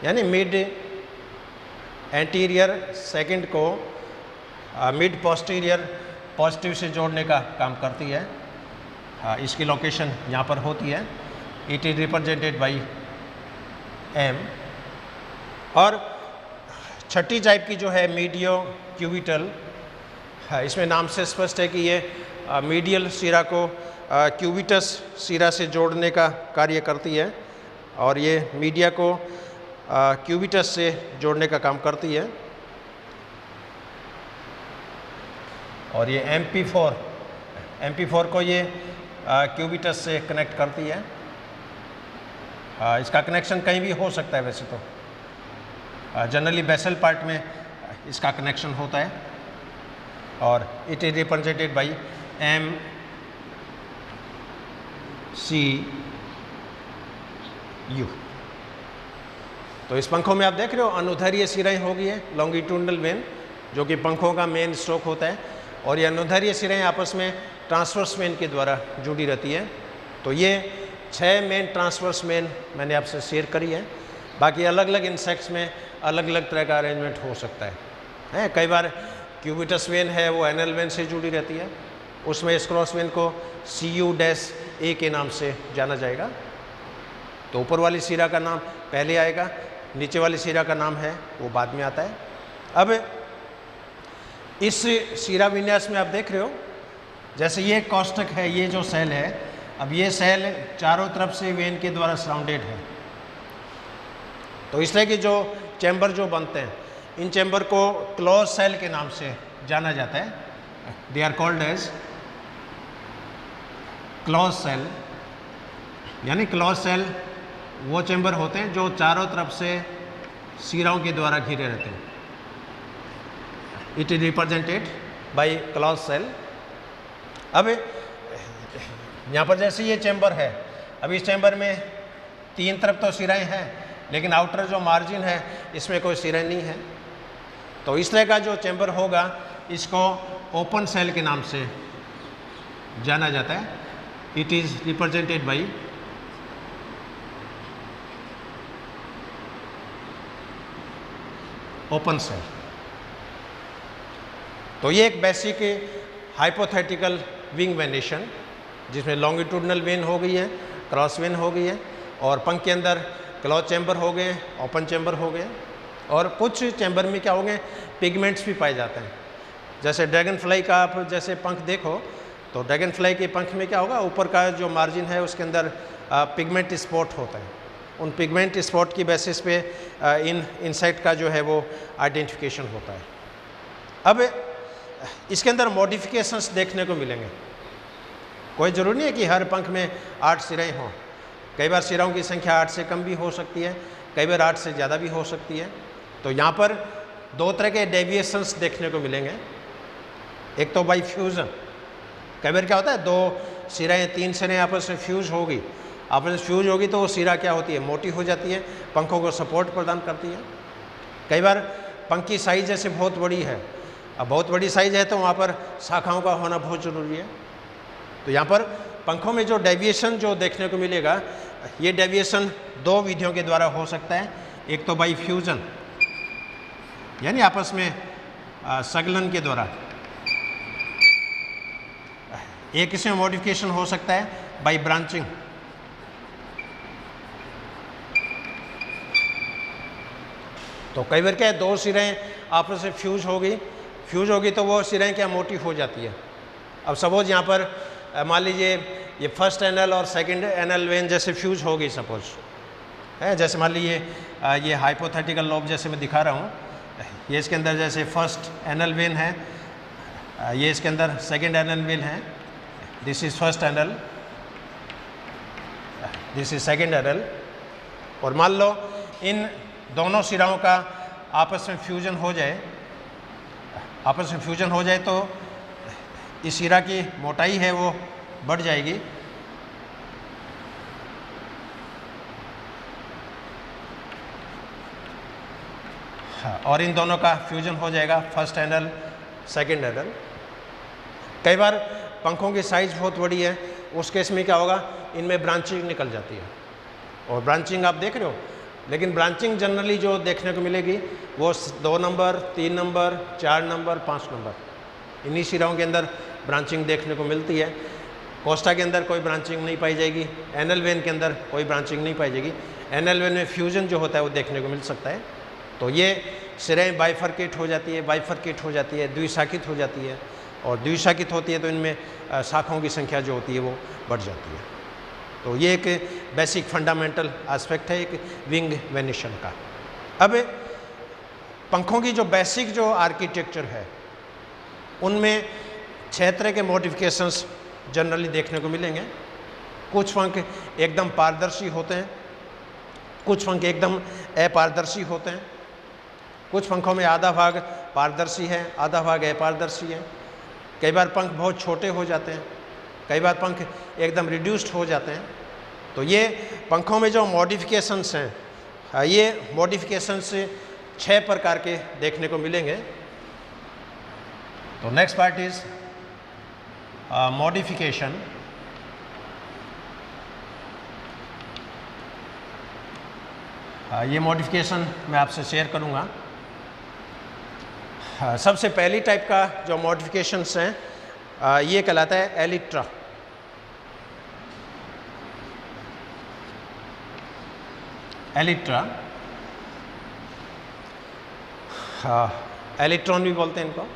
यानी मिड एंटीरियर सेकंड को मिड पोस्टीरियर पॉजिटिव से जोड़ने का काम करती है। इसकी लोकेशन यहाँ पर होती है। It is represented by M। और छठी टाइप की जो है मीडियो क्यूबिटल, इसमें नाम से स्पष्ट है कि ये मीडियल सिरा को क्यूबिटस सिरा से जोड़ने का कार्य करती है और ये मीडिया को क्यूबिटस से जोड़ने का काम करती है। और ये MP4 को ये क्यूबिटस से कनेक्ट करती है। इसका कनेक्शन कहीं भी हो सकता है, वैसे तो जनरली बेसल पार्ट में इसका कनेक्शन होता है और it is represented by MCU। तो इस पंखों में आप देख रहे हो अनुदैर्घ्य सिराएं होगी है, लॉन्गिट्यूडनल वेन जो कि पंखों का मेन स्ट्रोक होता है और ये अनुदैर्घ्य सिराएं आपस में ट्रांसवर्स वेन के द्वारा जुड़ी रहती है। तो ये 6 मेन ट्रांसवर्स वेन मैंने आपसे शेयर करी है। बाकी अलग अलग इंसेक्ट्स में अलग अलग तरह का अरेंजमेंट हो सकता है। कई बार क्यूबिटस वेन है वो एनल वेन से जुड़ी रहती है, उसमें इस क्रॉस वेन को CU ए के नाम से जाना जाएगा। तो ऊपर वाली सिरा का नाम पहले आएगा, नीचे वाली सिरा का नाम है वो बाद में आता है। अब इस सिरा विन्यास में आप देख रहे हो, जैसे ये कोष्ठक है, ये जो सेल है, अब ये सेल चारों तरफ से वेन के द्वारा सराउंडेड है। तो इस तरह के जो चैम्बर जो बनते हैं, इन चैम्बर को क्लोज सेल के नाम से जाना जाता है। They are called as close cell, यानी क्लोज सेल वो चैम्बर होते हैं जो चारों तरफ से सिराओं के द्वारा घिरे रहते हैं। It is represented by close cell. अब यहाँ पर जैसे ये चैम्बर है, अब इस चैम्बर में तीन तरफ तो सिराएं हैं, लेकिन आउटर जो मार्जिन है इसमें कोई सिराएं नहीं है। तो इस तरह का जो चैम्बर होगा इसको ओपन सेल के नाम से जाना जाता है। It is represented by open cell. तो ये एक बेसिक हाइपोथेटिकल विंग वेनेशन, जिसमें लॉन्गिट्यूडनल वेन हो गई है, क्रॉस वेन हो गई है, और पंख के अंदर क्लोज चैम्बर हो गए, ओपन चैम्बर हो गए, और कुछ चैम्बर में क्या हो गए, पिगमेंट्स भी पाए जाते हैं। जैसे ड्रैगन फ्लाई का आप जैसे पंख देखो, तो ड्रैगन फ्लाई के पंख में क्या होगा, ऊपर का जो मार्जिन है उसके अंदर पिगमेंट स्पॉट होता है। उन पिगमेंट स्पॉट की बेसिस पे इन इंसेक्ट का जो है वो आइडेंटिफिकेशन होता है। अब इसके अंदर मॉडिफिकेशंस देखने को मिलेंगे। कोई ज़रूरी नहीं है कि हर पंख में 8 सिराएं हों। कई बार सिराओं की संख्या 8 से कम भी हो सकती है, कई बार 8 से ज़्यादा भी हो सकती है। तो यहाँ पर दो तरह के डेविएशंस देखने को मिलेंगे। एक तो बाई फ्यूज़न, कई बार क्या होता है, दो सिराएं, 3 सिराएं आपस में फ्यूज़ होगी, आपस में फ्यूज होगी तो वो सिरा क्या होती है, मोटी हो जाती है, पंखों को सपोर्ट प्रदान करती है। कई बार पंख की साइज़ जैसे बहुत बड़ी है, अब बहुत बड़ी साइज़ है तो वहाँ पर शाखाओं का होना बहुत ज़रूरी है। तो यहाँ पर पंखों में जो डेविएशन जो देखने को मिलेगा, ये डेविएशन दो विधियों के द्वारा हो सकता है। एक तो बाई फ्यूजन, यानी आपस में संलग्न के द्वारा। एक इसमें मॉडिफिकेशन हो सकता है बाई ब्रांचिंग। तो कई बार क्या है, दो सिराएं आपस में फ्यूज होगी तो वो सिराएं क्या मोटी हो जाती है। अब सपोज यहाँ पर मान लीजिए ये फर्स्ट एनल और सेकंड एनल वेन जैसे फ्यूज हो गई सपोज है, जैसे मान लीजिए ये हाइपोथेटिकल लोब जैसे मैं दिखा रहा हूँ, ये इसके अंदर जैसे फर्स्ट एनल वेन है, ये इसके अंदर सेकंड एनल वेन है, this is first anal, this is second anal. और मान लो इन दोनों सिराओं का आपस में फ्यूजन हो जाए, तो इस सिरा की मोटाई है वो बढ़ जाएगी। और इन दोनों का फ्यूजन हो जाएगा, फर्स्ट एनल सेकंड एनल। कई बार पंखों की साइज बहुत बड़ी है, उस केस में क्या होगा, इनमें ब्रांचिंग निकल जाती है। और ब्रांचिंग आप देख रहे हो, लेकिन ब्रांचिंग जनरली जो देखने को मिलेगी वो 2 नंबर, 3 नंबर, 4 नंबर, 5 नंबर, इन्हीं सिराओं के अंदर ब्रांचिंग देखने को मिलती है। कोस्टा के अंदर कोई ब्रांचिंग नहीं पाई जाएगी, एनल वेन के अंदर कोई ब्रांचिंग नहीं पाई जाएगी। एनल वेन में फ्यूजन जो होता है वो देखने को मिल सकता है। तो ये सिराएं बाइफरकेट हो जाती है, द्विशाखित हो जाती है, और द्विशाखित होती है तो इनमें शाखाओं की संख्या जो होती है वो बढ़ जाती है। तो ये एक बेसिक फंडामेंटल एस्पेक्ट है एक विंग वेनेशन का। अब पंखों की जो बेसिक जो आर्किटेक्चर है, उनमें 6 तरह के मॉडिफिकेशंस जनरली देखने को मिलेंगे। कुछ पंख एकदम पारदर्शी होते हैं, कुछ पंख एकदम अपारदर्शी होते हैं, कुछ पंखों में आधा भाग पारदर्शी है, आधा भाग अपारदर्शी है। कई बार पंख बहुत छोटे हो जाते हैं, कई बार पंख एकदम रिड्यूस्ड हो जाते हैं। तो ये पंखों में जो मॉडिफिकेशंस हैं, ये मॉडिफिकेशंस 6 प्रकार के देखने को मिलेंगे। तो नेक्स्ट पार्ट इज मॉडिफिकेशन। ये मॉडिफिकेशन मैं आपसे शेयर करूंगा। सबसे पहली टाइप का जो मॉडिफिकेशंस हैं, ये कहलाता है एलिट्रा। एलिट्रा, एलिट्रॉन भी बोलते हैं इनको।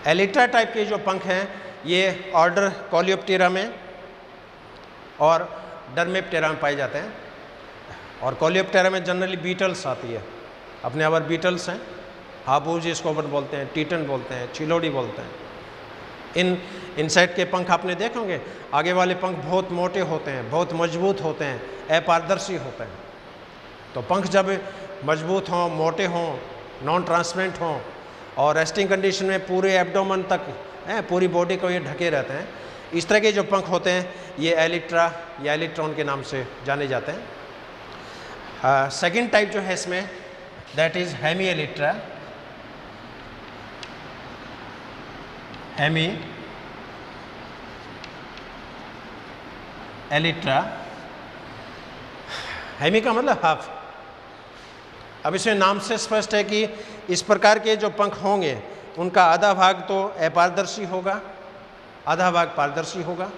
एलिट्रा टाइप के जो पंख हैं ये ऑर्डर कोलियोप्टेरा में और डर्मेप्टेरा में पाए जाते हैं। और कोलियोप्टेरा में जनरली बीटल्स आती है, अपने यहाँ पर बीटल्स हैं, हाबूज इसको बोलते हैं, टीटन बोलते हैं, चिलोडी बोलते हैं। इन इंसेक्ट के पंख आपने देखे होंगे, आगे वाले पंख बहुत मोटे होते हैं, बहुत मजबूत होते हैं, अपारदर्शी होते हैं। तो पंख जब मजबूत हों, मोटे हों, नॉन ट्रांसपेरेंट हों और रेस्टिंग कंडीशन में पूरे एब्डोमेन तक पूरी बॉडी को ये ढके रहते हैं, इस तरह के जो पंख होते हैं ये एलिट्रा या एलिट्रॉन के नाम से जाने जाते हैं। सेकंड टाइप जो है इसमें that is hemi elytra. Hemi elytra, hemi का मतलब हाफ। अब इसमें नाम से स्पष्ट है कि इस प्रकार के जो पंख होंगे उनका आधा भाग तो अपारदर्शी होगा, आधा भाग पारदर्शी होगा,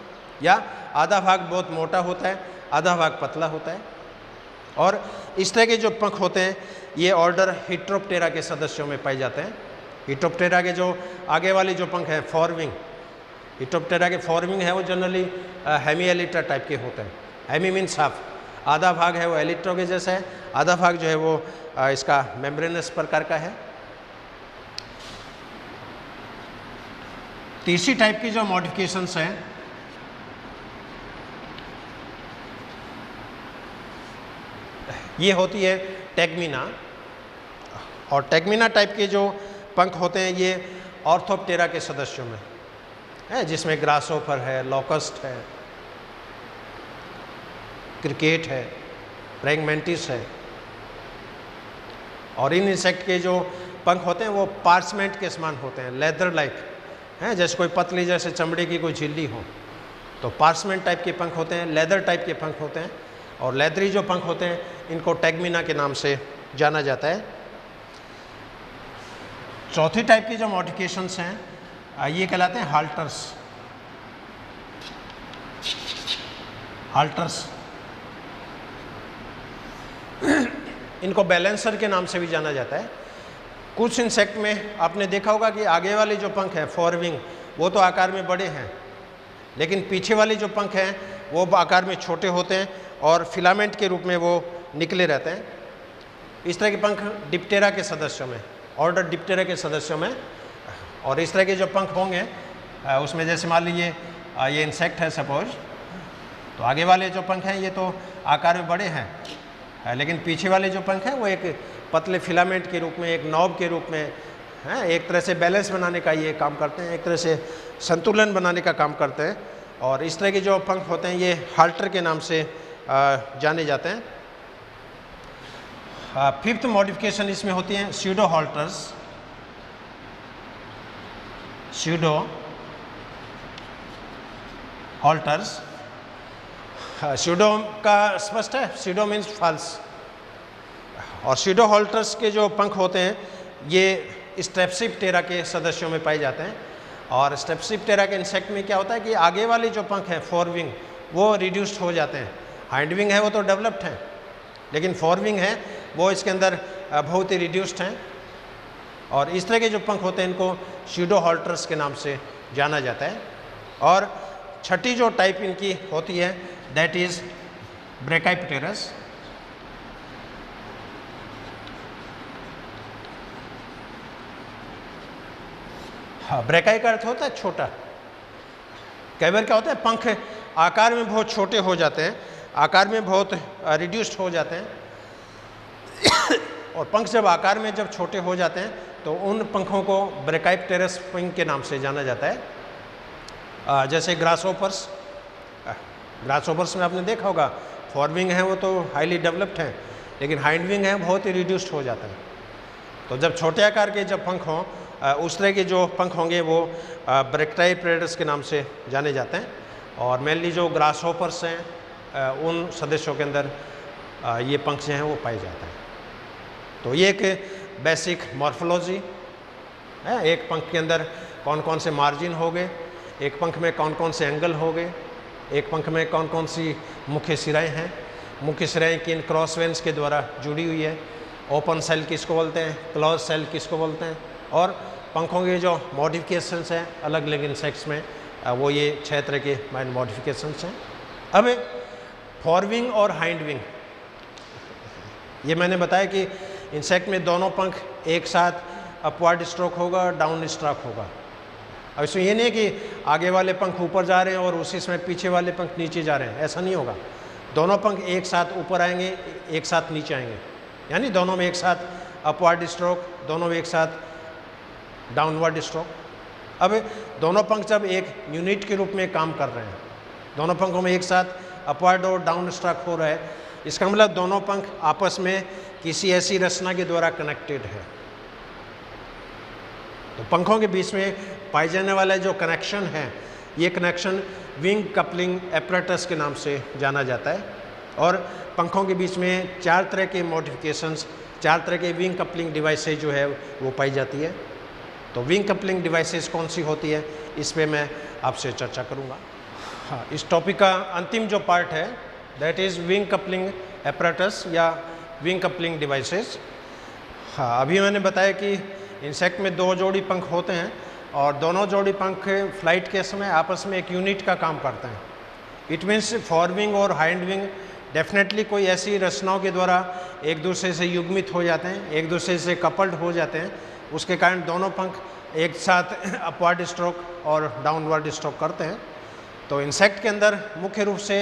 या आधा भाग बहुत मोटा होता है, आधा भाग पतला होता है। और इस तरह के जो पंख होते हैं ये ऑर्डर हिट्रोप्टेरा के सदस्यों में पाए जाते हैं। हिट्रोप्टेरा के जो आगे वाले जो पंख हैं फोरविंग, हिट्रोप्टेरा के फोरविंग है वो जनरली हेमी एलिट्रा टाइप के होते हैं। हेमी मीन्स हाफ, आधा भाग है वो एलिट्रो के जैसा है, आधा भाग जो है वो इसका मेम्ब्रेनस प्रकार का है। तीसरी टाइप की जो मॉडिफिकेशंस हैं ये होती है टेगमिना। और टेगमिना टाइप के जो पंख होते हैं ये ऑर्थोप्टेरा के सदस्यों में है, जिसमें ग्रासहोफर है, लोकस्ट है, क्रिकेट है, प्रेगमेंटिस है। और इन इंसेक्ट के जो पंख होते हैं वो पार्चमेंट के समान होते हैं, लेदर लाइक हैं, जैसे कोई पतली जैसे चमड़े की कोई झिल्ली हो। तो पार्चमेंट टाइप के पंख होते हैं, लेदर टाइप के पंख होते हैं। और लेदरी जो पंख होते हैं इनको टेगमिना के नाम से जाना जाता है। चौथी टाइप की जो मॉडिफिकेशंस हैं ये कहलाते हैं हाल्टर्स। हाल्टर्स इनको बैलेंसर के नाम से भी जाना जाता है। कुछ इंसेक्ट में आपने देखा होगा कि आगे वाले जो पंख हैं फोरविंग वो तो आकार में बड़े हैं, लेकिन पीछे वाले जो पंख हैं वो आकार में छोटे होते हैं और फिलामेंट के रूप में वो निकले रहते हैं। इस तरह के पंख डिप्टेरा के सदस्यों में, ऑर्डर डिप्टेरा के सदस्यों में। और इस तरह के जो पंख होंगे उसमें जैसे मान लीजिए ये इंसेक्ट है सपोज, तो आगे वाले जो पंख हैं ये तो आकार में बड़े हैं, लेकिन पीछे वाले जो पंख हैं वो एक पतले फिलामेंट के रूप में, एक नॉब के रूप में हैं, एक तरह से बैलेंस बनाने का ये काम करते हैं, एक तरह से संतुलन बनाने का काम करते हैं। और इस तरह के जो पंख होते हैं ये हाल्टर के नाम से जाने जाते हैं। फिफ्थ मॉडिफिकेशन इसमें होती हैं स्यूडो हाल्टर्स। स्यूडो हाल्टर्स, स्यूडो का स्पष्ट है, स्यूडो मीन्स फॉल्स। और स्यूडो हाल्टर्स के जो पंख होते हैं ये स्टेप्सिप्टेरा के सदस्यों में पाए जाते हैं। और स्टेप्सिप्टेरा के इंसेक्ट में क्या होता है कि आगे वाले जो पंख हैं फोरविंग वो रिड्यूस्ड हो जाते हैं। हाइंडविंग है वो तो डेवलप्ड हैं, लेकिन फोरविंग है वो इसके अंदर बहुत ही रिड्यूस्ड हैं। और इस तरह के जो पंख होते हैं इनको स्यूडो हाल्टर्स के नाम से जाना जाता है। और छठी जो टाइप इनकी होती है दैट इज़ ब्रैकाइप्टेरस। हाँ, ब्रैकाई का अर्थ होता है छोटा। कई बार क्या होता है पंख आकार में बहुत छोटे हो जाते हैं, आकार में बहुत रिड्यूस्ड हो जाते हैं। और पंख जब आकार में जब छोटे हो जाते हैं तो उन पंखों को ब्रैकाइप्टेरस विंग के नाम से जाना जाता है। जैसे ग्रासहोपर्स, ग्रासहोपर्स में आपने देखा होगा फोरविंग है वो तो हाईली डेवलप्ड हैं, लेकिन हाइंड विंग है बहुत ही रिड्यूस्ड हो जाता है। तो जब छोटे आकार के जब पंख हों उस तरह के जो पंख होंगे वो ब्रैकाइप्टेरस के नाम से जाने जाते हैं। और मेनली जो ग्रासहोपर्स हैं उन सदस्यों के अंदर ये पंख जो हैं वो पाए जाते हैं। तो ये एक बेसिक मॉर्फोलॉजी है, एक पंख के अंदर कौन कौन से मार्जिन हो गए, एक पंख में कौन कौन से एंगल हो गए, एक पंख में कौन कौन सी मुख्य सिराएँ हैं, मुख्य श्रेणी की इन क्रॉस वेन्स के द्वारा जुड़ी हुई है। ओपन सेल किसको बोलते हैं, क्लोज सेल किसको बोलते हैं, और पंखों के जो मॉडिफिकेशंस हैं अलग अलग इंसेक्ट्स में, वो ये 6 तरह के माइंड मॉडिफिकेशंस हैं। अब फॉरविंग और हाइंड विंग, ये मैंने बताया कि इंसेक्ट में दोनों पंख एक साथ अपवर्ड स्ट्रोक होगा, डाउन स्ट्रोक होगा। अब इसमें ये नहीं है कि आगे वाले पंख ऊपर जा रहे हैं और उसी समय पीछे वाले पंख नीचे जा रहे हैं, ऐसा नहीं होगा। दोनों पंख एक साथ ऊपर आएंगे, एक साथ नीचे आएंगे, यानी दोनों में एक साथ अपवर्ड स्ट्रोक, दोनों में एक साथ डाउनवर्ड स्ट्रोक। अब दोनों पंख जब एक यूनिट के रूप में काम कर रहे हैं, दोनों पंखों में एक साथ अपवर्ड और डाउन स्ट्रोक हो रहा है, इसका मतलब दोनों पंख आपस में किसी ऐसी रचना के द्वारा कनेक्टेड है। तो पंखों के बीच में पाए जाने वाला जो कनेक्शन है, ये कनेक्शन विंग कपलिंग एपरेटस के नाम से जाना जाता है। और पंखों के बीच में 4 तरह के मॉडिफिकेशंस, 4 तरह के विंग कपलिंग डिवाइसेज जो है वो पाई जाती है। तो विंग कपलिंग डिवाइसेस कौन सी होती है, इस पे मैं आपसे चर्चा करूँगा। हाँ, इस टॉपिक का अंतिम जो पार्ट है that is wing coupling apparatus या विंग कपलिंग डिवाइसेस। हाँ, अभी मैंने बताया कि इंसेक्ट में 2 जोड़ी पंख होते हैं और दोनों जोड़ी पंख फ्लाइट के समय आपस में एक यूनिट का काम करते हैं। इट मीन्स फॉरविंग और हाइंड विंग डेफिनेटली कोई ऐसी रचनाओं के द्वारा एक दूसरे से युग्मित हो जाते हैं, एक दूसरे से कपल्ड हो जाते हैं, उसके कारण दोनों पंख एक साथ अपवर्ड स्ट्रोक और डाउनवर्ड स्ट्रोक करते हैं। तो इंसेक्ट के अंदर मुख्य रूप से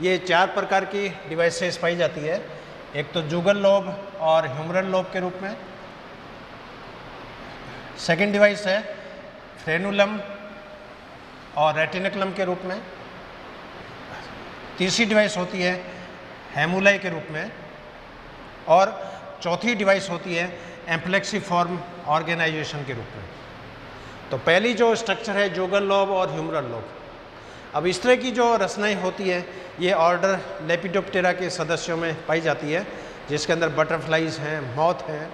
ये 4 प्रकार की डिवाइसेस पाई जाती है। एक तो जुगल लोब और ह्यूमरल लोब के रूप में, सेकेंड डिवाइस है फ्रेनुलम और रेटिनिकुलम के रूप में, तीसरी डिवाइस होती है हेमुलाई के रूप में, और चौथी डिवाइस होती है एम्प्लेक्सिफॉर्म ऑर्गेनाइजेशन के रूप में। तो पहली जो स्ट्रक्चर है जुगल लोब और ह्यूमरल लोब। अब इस तरह की जो रचनाएं होती है ये ऑर्डर लेपिडोप्टेरा के सदस्यों में पाई जाती है, जिसके अंदर बटरफ्लाइज हैं, मॉथ हैं।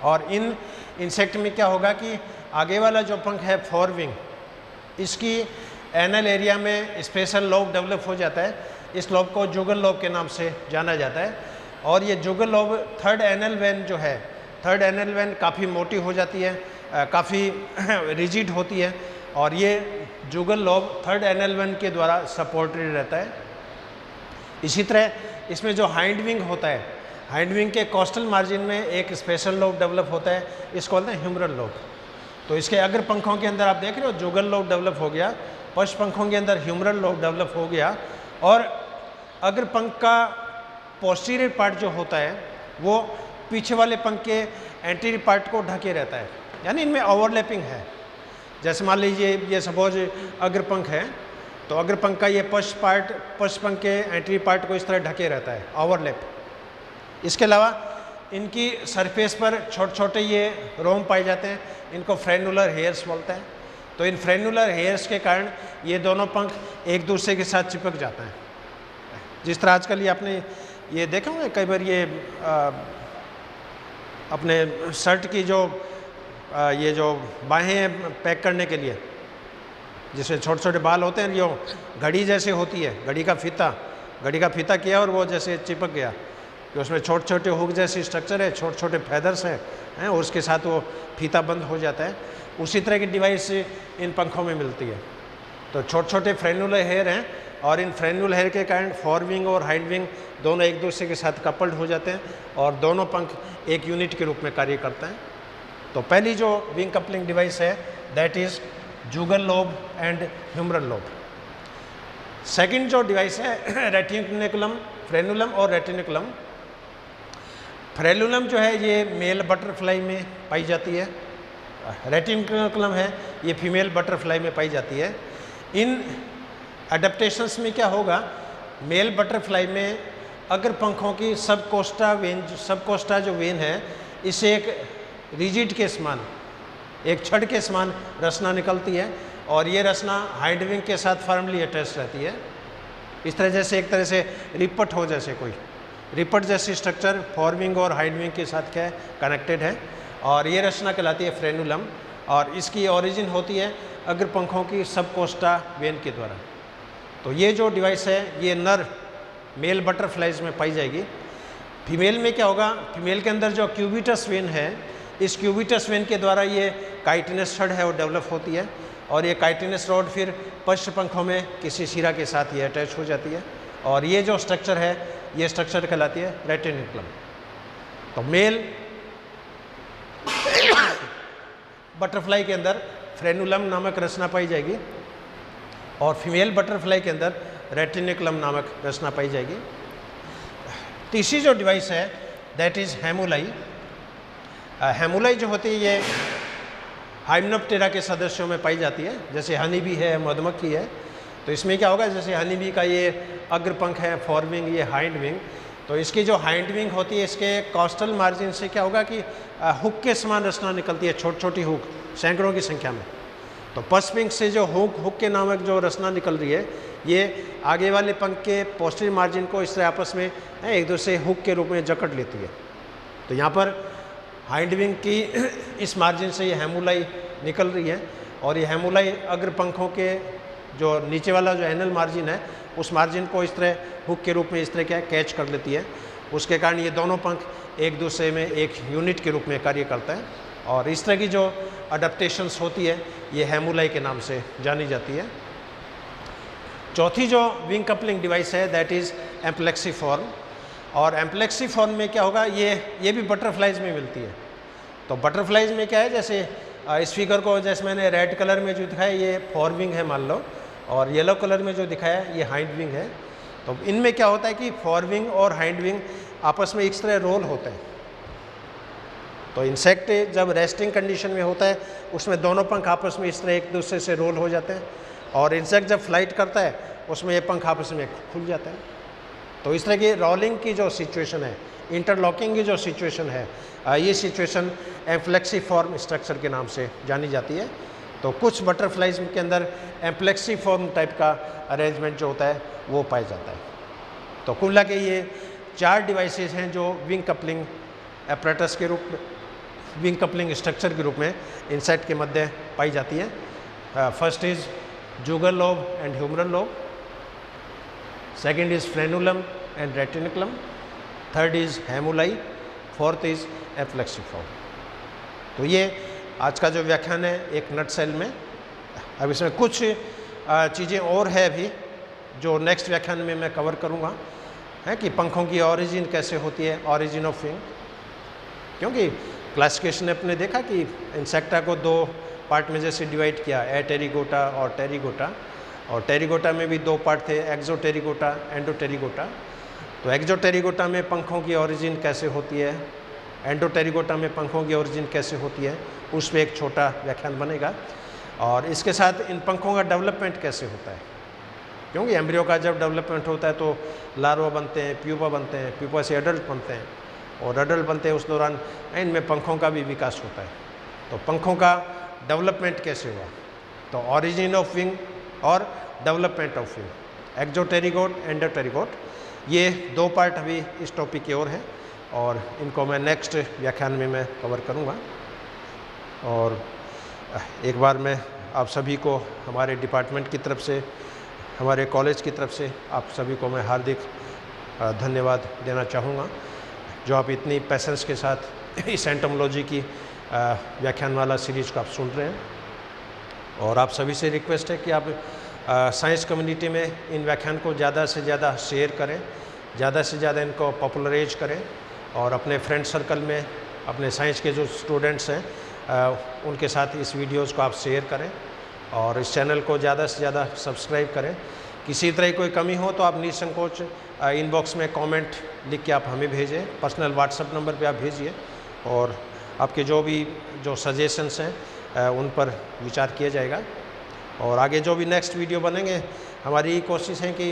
और इन इंसेक्ट में क्या होगा कि आगे वाला जो पंख है फॉरविंग, इसकी एनल एरिया में स्पेशल लोब डेवलप हो जाता है। इस लोब को जुगल लोब के नाम से जाना जाता है। और ये जुगल लोब थर्ड एनल वेन जो है, थर्ड एनल वेन काफ़ी मोटी हो जाती है, काफ़ी रिजिड होती है, और ये जुगल लोब थर्ड एनल वेन के द्वारा सपोर्टेड रहता है। इसी तरह इसमें जो हाइंड विंग होता है, हाइंड विंग के कोस्टल मार्जिन में एक स्पेशल लोब डेवलप होता है, इसको बोलते हैं ह्यूमरल लोब। तो इसके अग्र पंखों के अंदर आप देख रहे हो जुगल लोब डेवलप हो गया, पश्च पंखों के अंदर ह्यूमरल लोब डेवलप हो गया, और अग्र पंख का पोस्टीरियर पार्ट जो होता है वो पीछे वाले पंख के एंटीरियर पार्ट को ढके रहता है, यानी इनमें ओवरलैपिंग है। जैसे मान लीजिए ये सपोज अग्र पंख है, तो अग्र पंख का ये पश्च पंख के एंटीरियर पार्ट को इस तरह ढके रहता है, ओवरलैप। इसके अलावा इनकी सरफेस पर छोटे छोटे ये रोम पाए जाते हैं, इनको फ्रेनुलर हेयर्स बोलते हैं। तो इन फ्रेनुलर हेयर्स के कारण ये दोनों पंख एक दूसरे के साथ चिपक जाते हैं। जिस तरह आजकल ये आपने ये देखे होंगे कई बार ये अपने शर्ट की जो ये जो बाहें पैक करने के लिए जिसमें छोटे छोटे बाल होते हैं, जो घड़ी जैसे होती है, घड़ी का फीता किया और वो जैसे चिपक गया, कि उसमें छोटे छोटे हुक जैसी स्ट्रक्चर है, छोटे छोटे फैदर्स हैं और उसके साथ वो फीता बंद हो जाता है। उसी तरह की डिवाइस इन पंखों में मिलती है। तो छोटे छोटे फ्रेनुलर हेयर हैं, और इन फ्रेनुलर हेयर के कारण फॉरविंग और हाइंड विंग दोनों एक दूसरे के साथ कपल्ड हो जाते हैं और दोनों पंख एक यूनिट के रूप में कार्य करते हैं। तो पहली जो विंग कपलिंग डिवाइस है that is jugal lobe and humeral lobe. Second जो डिवाइस है रेटिनिकुलम, फ्रेनुलम और रेटिनिकुलम। फ्रेनुलम जो है ये मेल बटरफ्लाई में पाई जाती है, रेटिनिकुलम है ये फीमेल बटरफ्लाई में पाई जाती है। इन एडेप्टेशंस में क्या होगा, मेल बटरफ्लाई में अगर पंखों की सबकोस्टा जो वेन है, इसे एक रिजिड के समान, एक छड़ के समान रचना निकलती है, और ये रचना हाइंड विंग के साथ फर्मली अटैच रहती है। इस तरह जैसे एक तरह से रिपट हो, जैसे कोई रिपट जैसी स्ट्रक्चर फॉरविंग और हाइंड विंग के साथ क्या है, कनेक्टेड है, और ये रचना कहलाती है फ्रेनुलम, और इसकी ओरिजिन होती है अग्र पंखों की सबकोस्टा वेन के द्वारा। तो ये जो डिवाइस है ये नर मेल बटरफ्लाइज में पाई जाएगी। फीमेल में क्या होगा, फीमेल के अंदर जो क्यूबिटस वेन है, इस क्यूबिटस वेन के द्वारा ये काइटिनस शड है वो डेवलप होती है, और ये काइटिनस रॉड फिर पश्च पंखों में किसी शिरा के साथ ये अटैच हो जाती है, और ये जो स्ट्रक्चर है ये स्ट्रक्चर कहलाती है रेटिनिकुलम। तो मेल बटरफ्लाई के अंदर फ्रेनुलम नामक रचना पाई जाएगी, और फीमेल बटरफ्लाई के अंदर रेटिनिकुलम नामक रचना पाई जाएगी। तीसरी जो डिवाइस है दैट इज़ हेमुलाई। हेमुलाई जो होती है ये हाइमेनोप्टेरा के सदस्यों में पाई जाती है, जैसे हनी बी है, मधुमक्खी है। तो इसमें क्या होगा, जैसे हनी बी का ये अग्रपंख है, फोरविंग, ये हाइंड विंग, तो इसकी जो हाइंड विंग होती है इसके कॉस्टल मार्जिन से क्या होगा कि हुक के समान रचना निकलती है, छोटी छोटी हुक सैकड़ों की संख्या में। तो पश्च विंग से जो हुक के नामक जो रचना निकल रही है ये आगे वाले पंख के पोस्टीरियर मार्जिन को इस तरह आपस में एक दूसरे हुक के रूप में जकड़ लेती है। तो यहाँ पर हाइंड विंग की इस मार्जिन से ये हेमुलाई निकल रही है, और ये हेमुलाई अग्र पंखों के जो नीचे वाला जो एनल मार्जिन है उस मार्जिन को इस तरह हुक के रूप में इस तरह क्या कैच कर लेती है। उसके कारण ये दोनों पंख एक दूसरे में एक यूनिट के रूप में कार्य करता है, और इस तरह की जो अडेप्टेशंस होती है ये हेमुलाई के नाम से जानी जाती है। चौथी जो विंग कपलिंग डिवाइस है दैट इज़ एम्प्लेक्सीफॉर्म, और एम्प्लेक्सीफॉर्म में क्या होगा, ये भी बटरफ्लाइज में मिलती है। तो बटरफ्लाइज में क्या है, जैसे इस फिगर को जैसे मैंने रेड कलर में जो दिखाया ये फोर विंग है मान लो, और येलो कलर में जो दिखाया ये हाइंड विंग है। तो इनमें क्या होता है कि फोर विंग और हाइंड विंग आपस में इस तरह रोल होते हैं। तो इंसेक्ट जब रेस्टिंग कंडीशन में होता है उसमें दोनों पंख आपस में इस तरह एक दूसरे से रोल हो जाते हैं, और इंसेक्ट जब फ्लाइट करता है उसमें ये पंख आपस में खुल जाता है। तो इस तरह की रोलिंग की जो सिचुएशन है, इंटरलॉकिंग की जो सिचुएशन है, ये सिचुएशन एम्प्लेक्सीफॉर्म स्ट्रक्चर के नाम से जानी जाती है। तो कुछ बटरफ्लाइज के अंदर एम्प्लेक्सीफॉर्म टाइप का अरेंजमेंट जो होता है वो पाया जाता है। तो कुल मिला के ये 4 डिवाइसेस हैं जो विंग कपलिंग एपरेटस के रूप में, विंग कपलिंग स्ट्रक्चर के रूप में इंसेक्ट के मध्य पाई जाती है। First is jugal lobe and humeral lobe, second is frenulum and retinaculum, third is hamuli, fourth is amplexiform. तो ये आज का जो व्याख्यान है एक नटसेल में। अब इसमें कुछ चीज़ें और है अभी जो नेक्स्ट व्याख्यान में मैं कवर करूँगा, है कि पंखों की ऑरिजिन कैसे होती है, ऑरिजिन ऑफ विंग। क्योंकि क्लासिफिकेशन ने अपने देखा कि इंसेक्टा को 2 पार्ट में जैसे डिवाइड किया, एटेरिगोटा और टेरिगोटा, और टेरिगोटा में भी 2 पार्ट थे, एक्सोटेरिगोटा, एंडोटेरिगोटा। तो एक्सोटेरिगोटा में पंखों की ऑरिजिन कैसे होती है, एंडोटेरिगोटा में पंखों की ओरिजिन कैसे होती है, उस पर एक छोटा व्याख्यान बनेगा। और इसके साथ इन पंखों का डेवलपमेंट कैसे होता है, क्योंकि एम्ब्रियो का जब डेवलपमेंट होता है तो लार्वा बनते हैं, प्यूपा बनते हैं, प्यूपा से एडल्ट बनते हैं, और एडल्ट बनते हैं उस दौरान इनमें पंखों का भी विकास होता है। तो पंखों का डेवलपमेंट कैसे हुआ, तो ऑरिजिन ऑफ विंग और डेवलपमेंट ऑफ विंग, एक्सोटेरिगोट, एंडोटेरिगोट, ये 2 पार्ट अभी इस टॉपिक की ओर है, और इनको मैं नेक्स्ट व्याख्यान में मैं कवर करूँगा। और एक बार मैं आप सभी को हमारे डिपार्टमेंट की तरफ से, हमारे कॉलेज की तरफ से आप सभी को मैं हार्दिक धन्यवाद देना चाहूँगा, जो आप इतनी पैसेंस के साथ इस एंटोमोलॉजी की व्याख्यानमाला सीरीज को आप सुन रहे हैं। और आप सभी से रिक्वेस्ट है कि आप साइंस कम्युनिटी में इन व्याख्यान को ज़्यादा से ज़्यादा शेयर करें, ज़्यादा से ज़्यादा इनको पॉपुलराइज करें, और अपने फ्रेंड सर्कल में अपने साइंस के जो स्टूडेंट्स हैं उनके साथ इस वीडियोज़ को आप शेयर करें, और इस चैनल को ज़्यादा से ज़्यादा सब्सक्राइब करें। किसी तरह की कोई कमी हो तो आप निसंकोच इनबॉक्स में कमेंट लिख के आप हमें भेजें, पर्सनल व्हाट्सएप नंबर पे आप भेजिए, और आपके जो सजेशंस हैं उन पर विचार किया जाएगा। और आगे जो भी नेक्स्ट वीडियो बनेंगे, हमारी कोशिश है कि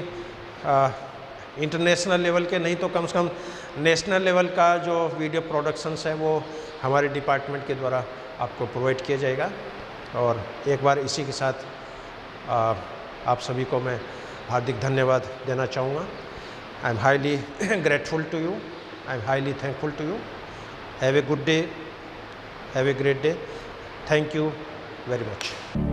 इंटरनेशनल लेवल के नहीं तो कम से कम नेशनल लेवल का जो वीडियो प्रोडक्शंस है वो हमारे डिपार्टमेंट के द्वारा आपको प्रोवाइड किया जाएगा। और एक बार इसी के साथ आप सभी को मैं हार्दिक धन्यवाद देना चाहूँगा। I am highly grateful to you, I am highly thankful to you. Have a good day, have a great day. Thank you very much.